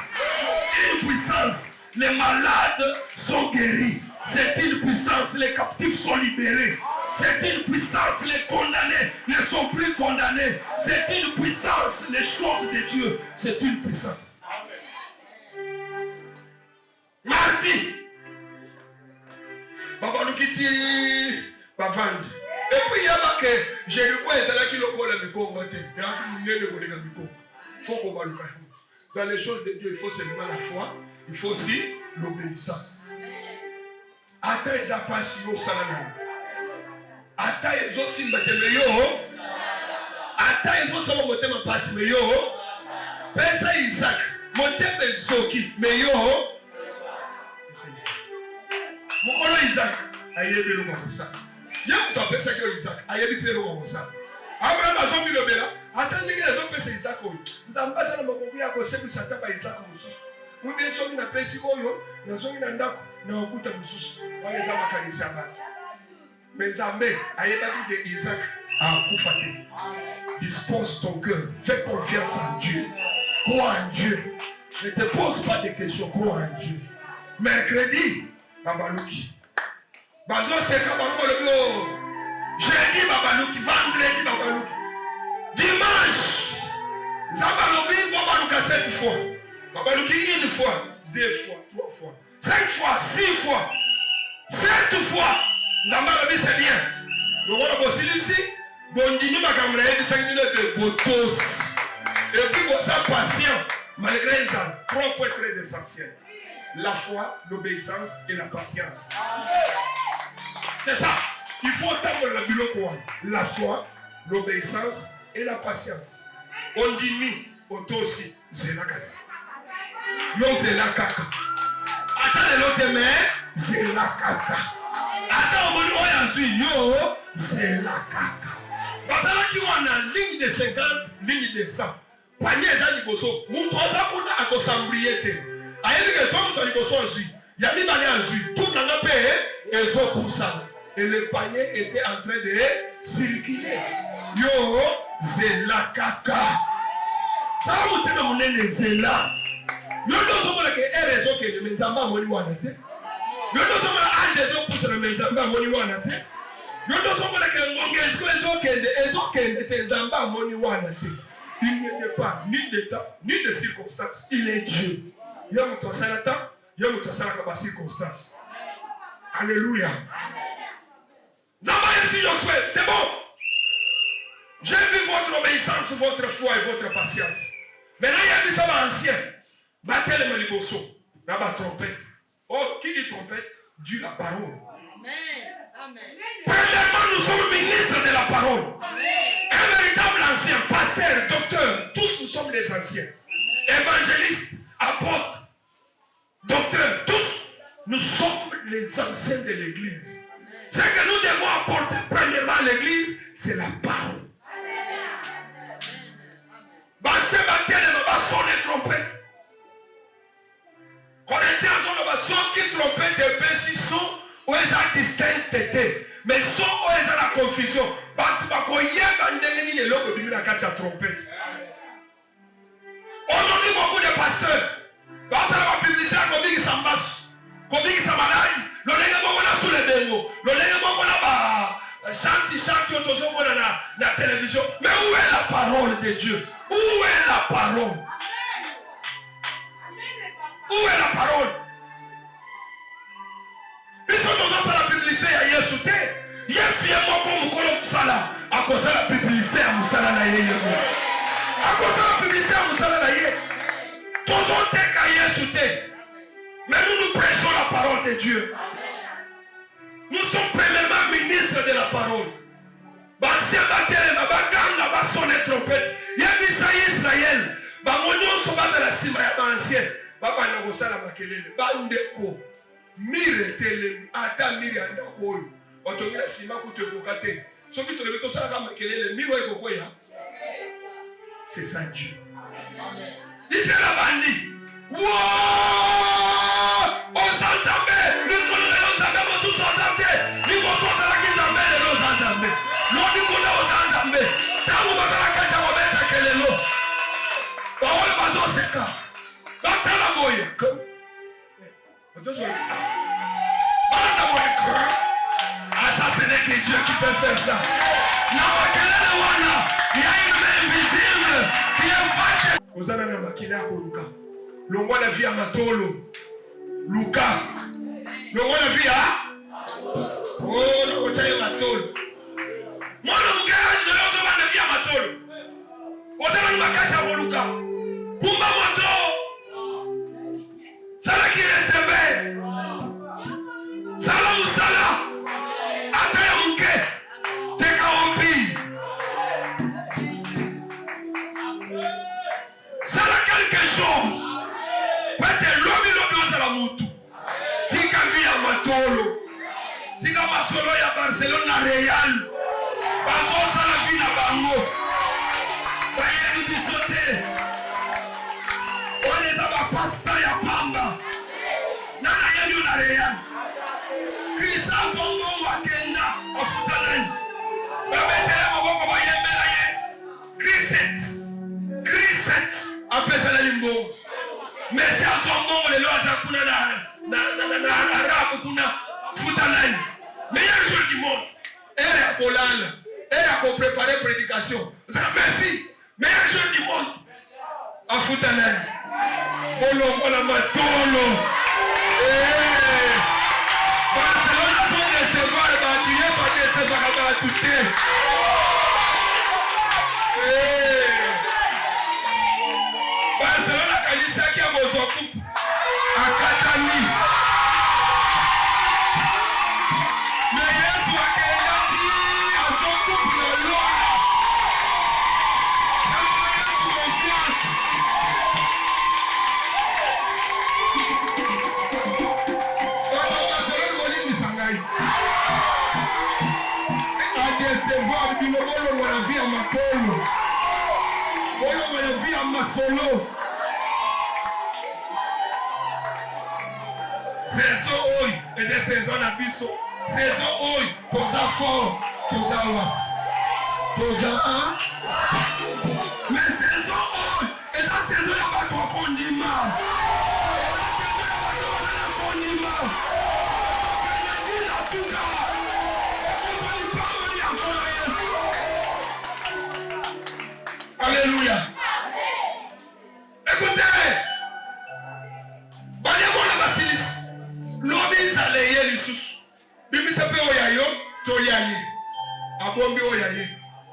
Une puissance. Les malades sont guéris. C'est une puissance. Les captifs sont libérés. C'est une puissance, les condamnés ne sont plus condamnés. C'est une puissance, les choses de Dieu. C'est une puissance. Mardi, Babalukiti Bavandi. Et puis il y a marqué, Jéricho est là qui le colle à Mikongo. Il faut qu'on va le faire. Dans les choses de Dieu, il faut seulement la foi. Il faut aussi l'obéissance. Attends, ils appellent au salam. Ata ezo simba temeyo ata ezo soma motema pasi meyo pesa Isaac motema ezoki meyo mukolo Isaac ayebi lo makosa ye muto pesa ki Isaac ayebi pelo makosa Abraham azombi lobela ata ndenge ezo pesa Isaac oyo nzamba za na makoku ya ko sebu sata ba Isaac mususu mubi ezo na pesi oyo na zongi na ndako na okuta mususu wale za makanisa abantu. Mais Zambé, Isaac a Koufate. Dispose ton cœur. Fais confiance en Dieu. Crois en Dieu. Ne te pose pas de questions. Crois en Dieu. Mercredi, Babaluki. Bazo c'est Kabaluki. Jeudi, Babaluki. Vendredi, Babaluki. Dimanche, Zabaluki, Babaluki 7 fois. Babaluki 1 fois, 2 fois, 3 fois, 5 fois, 6 fois, 7 fois. Zamba c'est bien. Le roi de Bossilisi, Bondini Makamra, de botos. Et puis, vous êtes patient. Malgré ça, 3 points très essentiels. La foi, l'obéissance et la patience. C'est ça. Il faut attendre le biloko. La foi, l'obéissance et la patience. On dit ni, auto aussi, zelakasi. Yo zelakaka. Attends l'autre mais zelakaka. Attends on dit yo zelakaka. Parce que là on a ligne de 50, ligne de 100. Panier za liboso. Mutoza kuna akosambriete. Ayebi que son muto liboso nzui. Yami bani nzui. Tout nanga pe ezo poussa. Et le panier était en train de circuler. Yo zelakaka. Ça va monter dans mon nez zela. Yo dozo mola ke erezo ke le menzamba moni wana te. Yo dozo mola ajezo pousse le menzamba moni wana te. Yo dozo mola ke ngongezo ezo kende te nzamba moni wana te. Il ne n'est pas ni de temps, ni de circonstances. Il est Dieu. Il y a mon salata, il y a mon salata par circonstance. Alléluia. C'est bon. J'ai vu votre obéissance, votre foi et votre patience. Maintenant, il y a des sabbats anciens. Battez les malibosso. Là-bas, trompette. Oh, qui dit trompette? Dieu la parole. Amen. Premièrement, nous sommes ministres de la parole. Un véritable ancien, pasteur, docteur, tous nous sommes des anciens. Évangélistes, apôtres, docteurs, tous nous sommes les anciens de l'église. Ce que nous devons apporter premièrement à l'église, c'est la parole. Bassé baptême va sonner trompette. Corinthiens sont le son qui trompette et baisse son où ils ont distinct. Mais son où ils ont la confusion. Aujourd'hui, beaucoup de pasteurs, parce que la publicité a commis qui s'embasse, commis qui s'amalade, le nègre est sous les démos, le nègre est chanti autour de la télévision. Mais où est la parole de Dieu? Où est la parole? Où est la parole? Ils sont dans la publicité à Yesoute. Yefiemo comme Kolo Moussala. À cause de la publicité à Moussala Naye. À cause de la publicité à Moussala Naye. Tous ont été à Yesoute. Mais nous prêchons la parole de Dieu. Nous sommes premièrement ministres de la parole. Bansien Batere, Babagam, Naba sonne trompette. Yabisa Israël. Bamonyon Sobaz à la cima, Yabansien. Baba Nagosala Makelele. Bandeko. Mire tele. Ata mire andako. Otongira sima kute kokate. Ce qui te le met au salaire Makelele. Miro et Kokoya. C'est ça Dieu. Dis la bandi. Wow! Osanzambe! L'Ikona Osanzambe, Mosu Osanzambe! L'Ikoso Osanzambe, Osanzambe! L'Ikona Osanzambe! Tamu Osanzambe, Osanzambe, Kelelo! Baole Bazo Seka! Batala Boye! Balanda Boye! Ah, ça, ce n'est que Dieu qui peut faire ça. Namakelele Wana! Il y a une main invisible qui est faite. Osana Namakile Akoluka. L'ongo la vie à Matolo. Luka. L'ongo la vie à. Oh, l'ongo la vie à Matolo. Moi, le garage de l'autre va de vie à Matolo. Osana Namakasha à Luka. Kumba Moto. Sala qui recevait. Sala Moussala. Ataya Mouke. Teka Opi. Sala quelque chose. Peut-être l'homme la moutou. Tika via Matolo. Tika Masolo ya Barcelona Real. Baso sala vie na bango. Bayeni bisote. On les a pasta ya pamba. Nana yenu na Real. Krisa songo wakenda afutanani. Bametele maboko bayembela ye. Griset. Apesa la limbo. Mais c'est à son moment les lois à kuna na arabe kuna futanani. Meilleur jour du monde. Elle a kolala. Elle a préparé prédication. Merci. Meilleur jour du monde. À futanani. Olo matolo. Barcelona sont décevants. Batillés sont décevants à tout. Barcelona tolo. Oyo mwenye vie ya masolo. Saison oyo, eza saison na biso. Saison oyo, toza fort, toza wa. Toza mais saison oyo, eza saison ya bato akondima. Saison ya bato akondima. Okanyaki na suka. Ekozali pamoli ya nkolo Yesu. Alléluia. Écoutez, banyamona basilis. Lobi nzale ye lisusu. Bimisa pe oyayo, tolia ye. Abombi oyaye.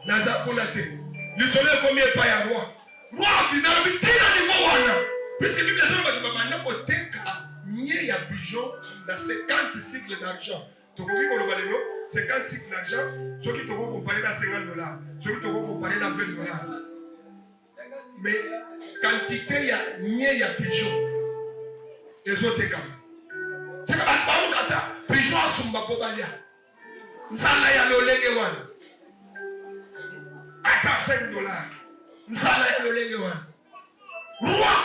Naza kuna te. Lisole komi epa ya roi. Roi binabi tina niveau wana. Puisque Bible dit que tu vas koteka nye ya pigeon na 50 cycles d'argent. Tokoki koloba lelo 50 cycles d'argent, ceux qui toko comparer na $50, ceux qui toko comparer na $20. Mais quantité ya nye ya pigeon ezoteka. C'est que bato balukata pigeon asumba po balia. Nzala ya lolenge wana. Ata $5. Nzala ya lolenge wana. Roi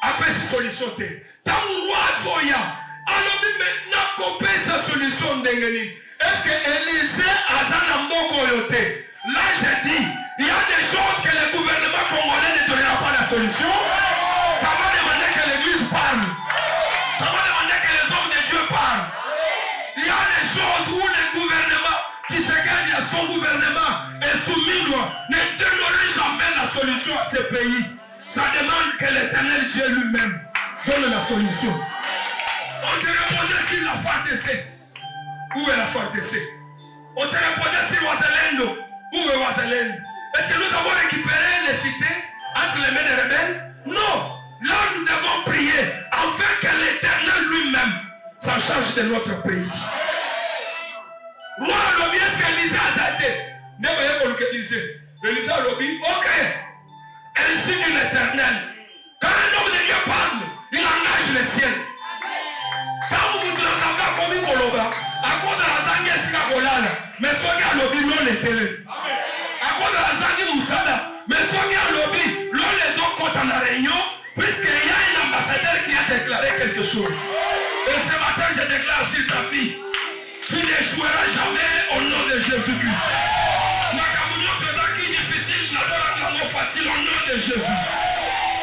après cette solution te. Tant roi soya. Alors maintenant copé sa solution ndengeni. Est-ce que Élisée azana mboko yote? Là je dis, il y a des choses que le gouvernement congolais ne donnera pas la solution. Ça va demander que l'église parle. Ça va demander que les hommes de Dieu parlent. Il y a des choses où le gouvernement qui se gagne à son gouvernement et soumis ne donnerait jamais la solution à ce pays. Ça demande que l'Éternel Dieu lui-même donne la solution. On s'est reposé sur la FARDC. Où est la FARDC? On s'est reposé sur Ouazalendo. Où est Ouazalendo? Est-ce que nous avons récupéré les cités entre les mains des rebelles? Non. Là, nous devons prier afin que l'Éternel lui-même s'en charge de notre pays. Roi Lobi, est-ce qu'Élisée a zate? Ne voyez pas que Élisée. Élisée Lobi, ok. Ainsi dit l'Éternel. Quand un homme de Dieu parle, il engage les siens. Quand vous vous transformez comme un coloba, à cause de la zangue sika kolala, mais soki a lobi l'on les télé. À cause de la zangue moussada, mais soki a lobi l'on les autres compte en la réunion, puisqu'il y a un ambassadeur qui a déclaré quelque chose. Et ce matin, je déclare sur ta vie, tu n'échoueras jamais au nom de Jésus-Christ. Ma communion faisant qui est difficile, la zone facile au nom de Jésus.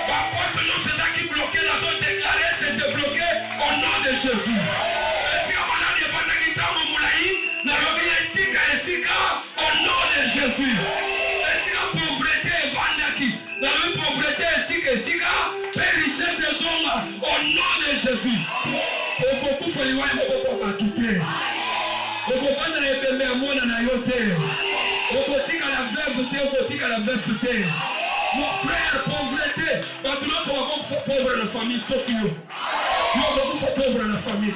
Ma porte nous faisant qui bloquait, la zone déclarée, c'est débloqué au nom de Jésus. Et si on a des vendeurs qui t'ont moulaï, la lobby éthique et sika au nom de Jésus. Et si la pauvreté est vendaki, la pauvreté est sika et sika, et richesse des hommes au nom de Jésus. Au coco foliwa et moko batute. Au coco de l'ébémé à moi na yote. Au cotique à la veuve, au cotique à la veuve. Mon frère, pauvreté. Quand nous sommes pauvres dans la famille, sauf nous. Nous sommes pauvres dans la famille.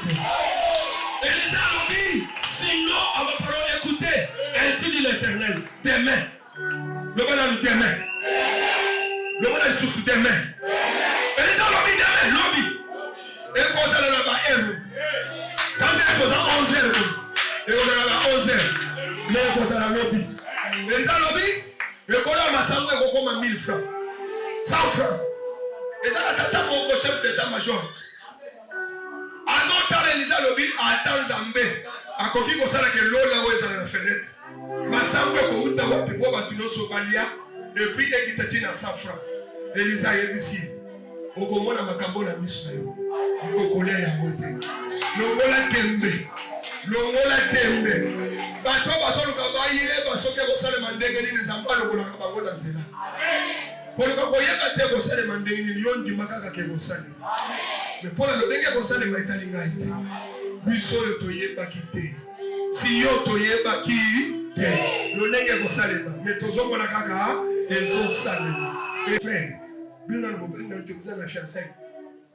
Élisée a dit, sinon, à ma parole, écoutez, ainsi dit l'Éternel, demain. Le bon ami demain. Le bon ami sous demain. Élisée a dit demain, lobby. Et qu'on s'en a là-bas, quand on a 11 heures, et on a 11 heures, mais on s'en a lobby. Élisée a dit, et qu'on a ma sangle, on comme 1000 francs. 100 francs. Et ça, tata mon chef d'état-major. Alors, Élisée lobby attend Zambé. A koki ko sala ke lola weza na fenêtre. Masango ko uta wa pipo ba tunoso balia et puis ekitati na 100 francs. Élisée yebisi. Okomona makambo na miso yo. Okolia ya mote. Longola tembe. Bato basolo ka baye basoke ko sala mandenge ni nzamba lokola ka bangola nzela. Pour ko yeba te ko sala mandenge ni yondi makaka ke ko sala. Mais pour le ndenge ko sala maitali ngai. Biso yo toyeba kite. Si yo toyeba kite. Lo ndenge ko sala mais tozo mona kaka ezo sala. Et frère, bien dans le moment te vous avez fiancé.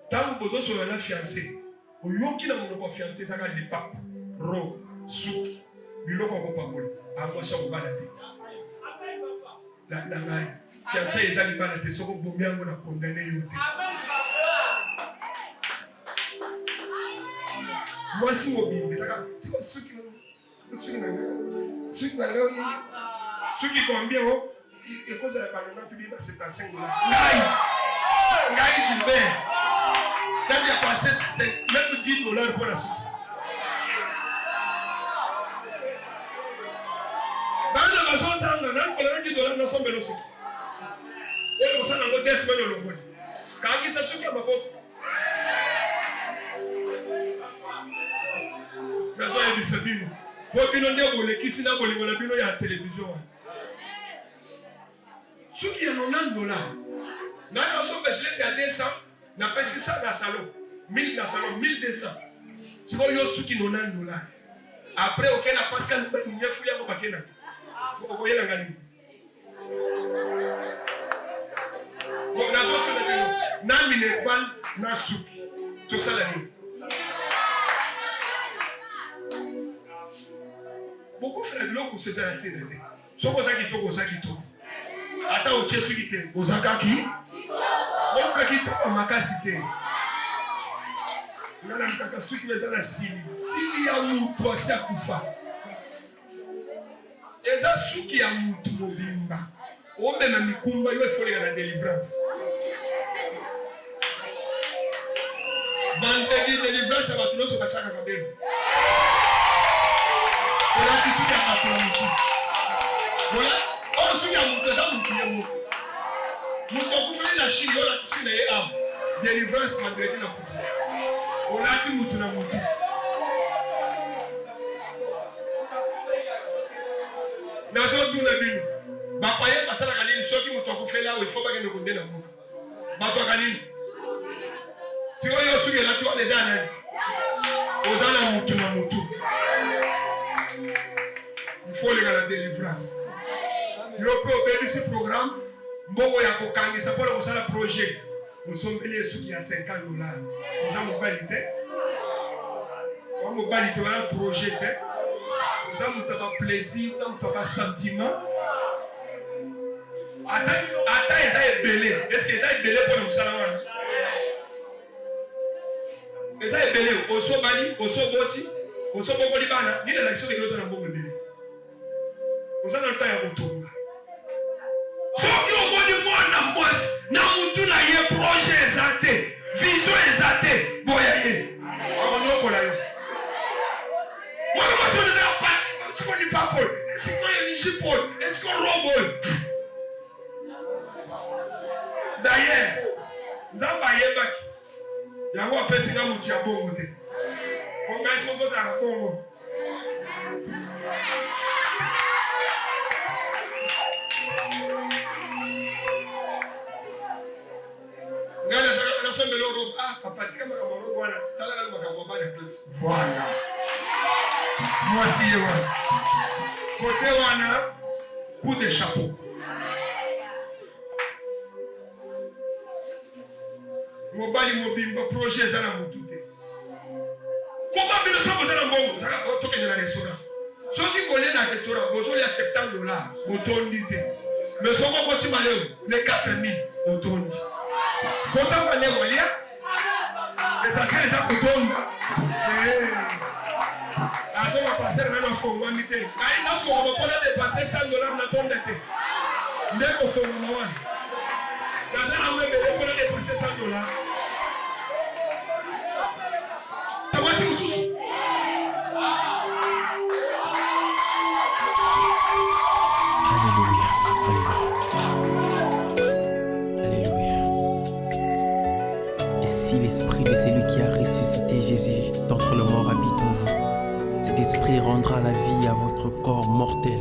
Tant que vous êtes na fiancé, o yoki na mo fiancé ça ka lipa. Ro, suki. Biloko ko pamolo. Amosha ko bala te. La ngai. Fiancé ezali bala te soko bombi yango na condamné yo te. Moi si mobimbi saka siko suki na suki combien oh Et cause la banane, tu dis, c'est à 5 $. Ngai, Gilbert. Quand il a passé, c'est même 10 $ pour la soupe. Dans la maison, on a $10 dans son vélo. Et on s'en a des semaines au logo. Quand il s'est souqué à ma boque. Mais ça, il dit, c'est bien. Pour qu'il y ait des qui s'y n'a pas la télévision. Ceux qui ont $90, nous sommes à 200, nous avons fait ça dans le salon. 1000 dans le salon, 1200. Tu vois, il y a ceux qui ont $90. Après, ok, la Pascal, nous avons fouillé à mon paquet. Il faut que vous voyez la gagne. Bon, nous avons fait le Minerval, Nasuki. Tout ça, la nuit. Beaucoup font le pour se faire la télé. Ce qu'on a qui tourne, ça qui tourne. Attends, au Tchèque, qui est aux Akaki. On a qui tourne à Makasité. On a un cacasou qui est à la Sili. Sili a moutou à Siakoufa. Et ça, ceux qui a moutou mobimba. Ou même à Mikumba, il faut aller à la délivrance. Vendredi, délivrance, ça va tout le monde se battre à Kabel. Voilà qui sont à Kabel. Voilà. On se souvient de ça, nous qui sommes. Nous avons fait la Chine, on a tous fait les âmes. Délivrance, vendredi, la coupe. On a dit moutou na moutou. Dans ce tour de bino, Bapaye passe la galine, ceux qui m'ont fait là où il faut pas que nous condamnions la boucle. Baso galine. Si on y a su là, tu vois les années. Aux années moutou na moutou. Il faut les gars la délivrance. Il faut obéir ce programme. Bon, il y a cocagne, ça peut avoir un projet. Nous sommes venus ceux qui ont $50. Nous avons mobilité. Nous avons mobilité, on a un projet. Nous avons un plaisir, nous avons un sentiment. Attends, ils ont belé. Est-ce qu'ils ont belé pour nous savoir? Ils ont belé. Au Sobali, au Soboti, au Sobokolibana, ni la l'action de nous avons belé. Nous avons un temps à retourner. Ceux qui ont dit moi, na mutu na ye projet exaté, vision exaté, boyaye. On ne connaît pas. Moi, je me suis dit, est-ce qu'on dit pas Paul? Est-ce qu'on est Paul? Est-ce qu'on robot? D'ailleurs, nous avons baillé bac. Il y a un person qui a mouti à bon côté. On a son besoin à Congo. Papa, tu as voilà. Moi aussi, côté wana, coup de chapeau. Mobile mobile, projet ça na mutute. Comment bien ça vous allez bon, ça va toquer dans le restaurant. Ceux qui connaissent dans le restaurant, vous allez $70, autondité. Mais ceux qui continuent à aller, les 4000, autondité. Quand on va aller au lien, et ça c'est les accoutons. Alors, on va passer à un fonds, on va mettre. Quand il a fonds, on va dépasser $100 dans ton été. Dès qu'on fait un moment, dans un an, on va dépasser $100. Ça va, c'est sous. L'esprit de celui qui a ressuscité Jésus d'entre les morts habite en vous. Cet esprit rendra la vie à votre corps mortel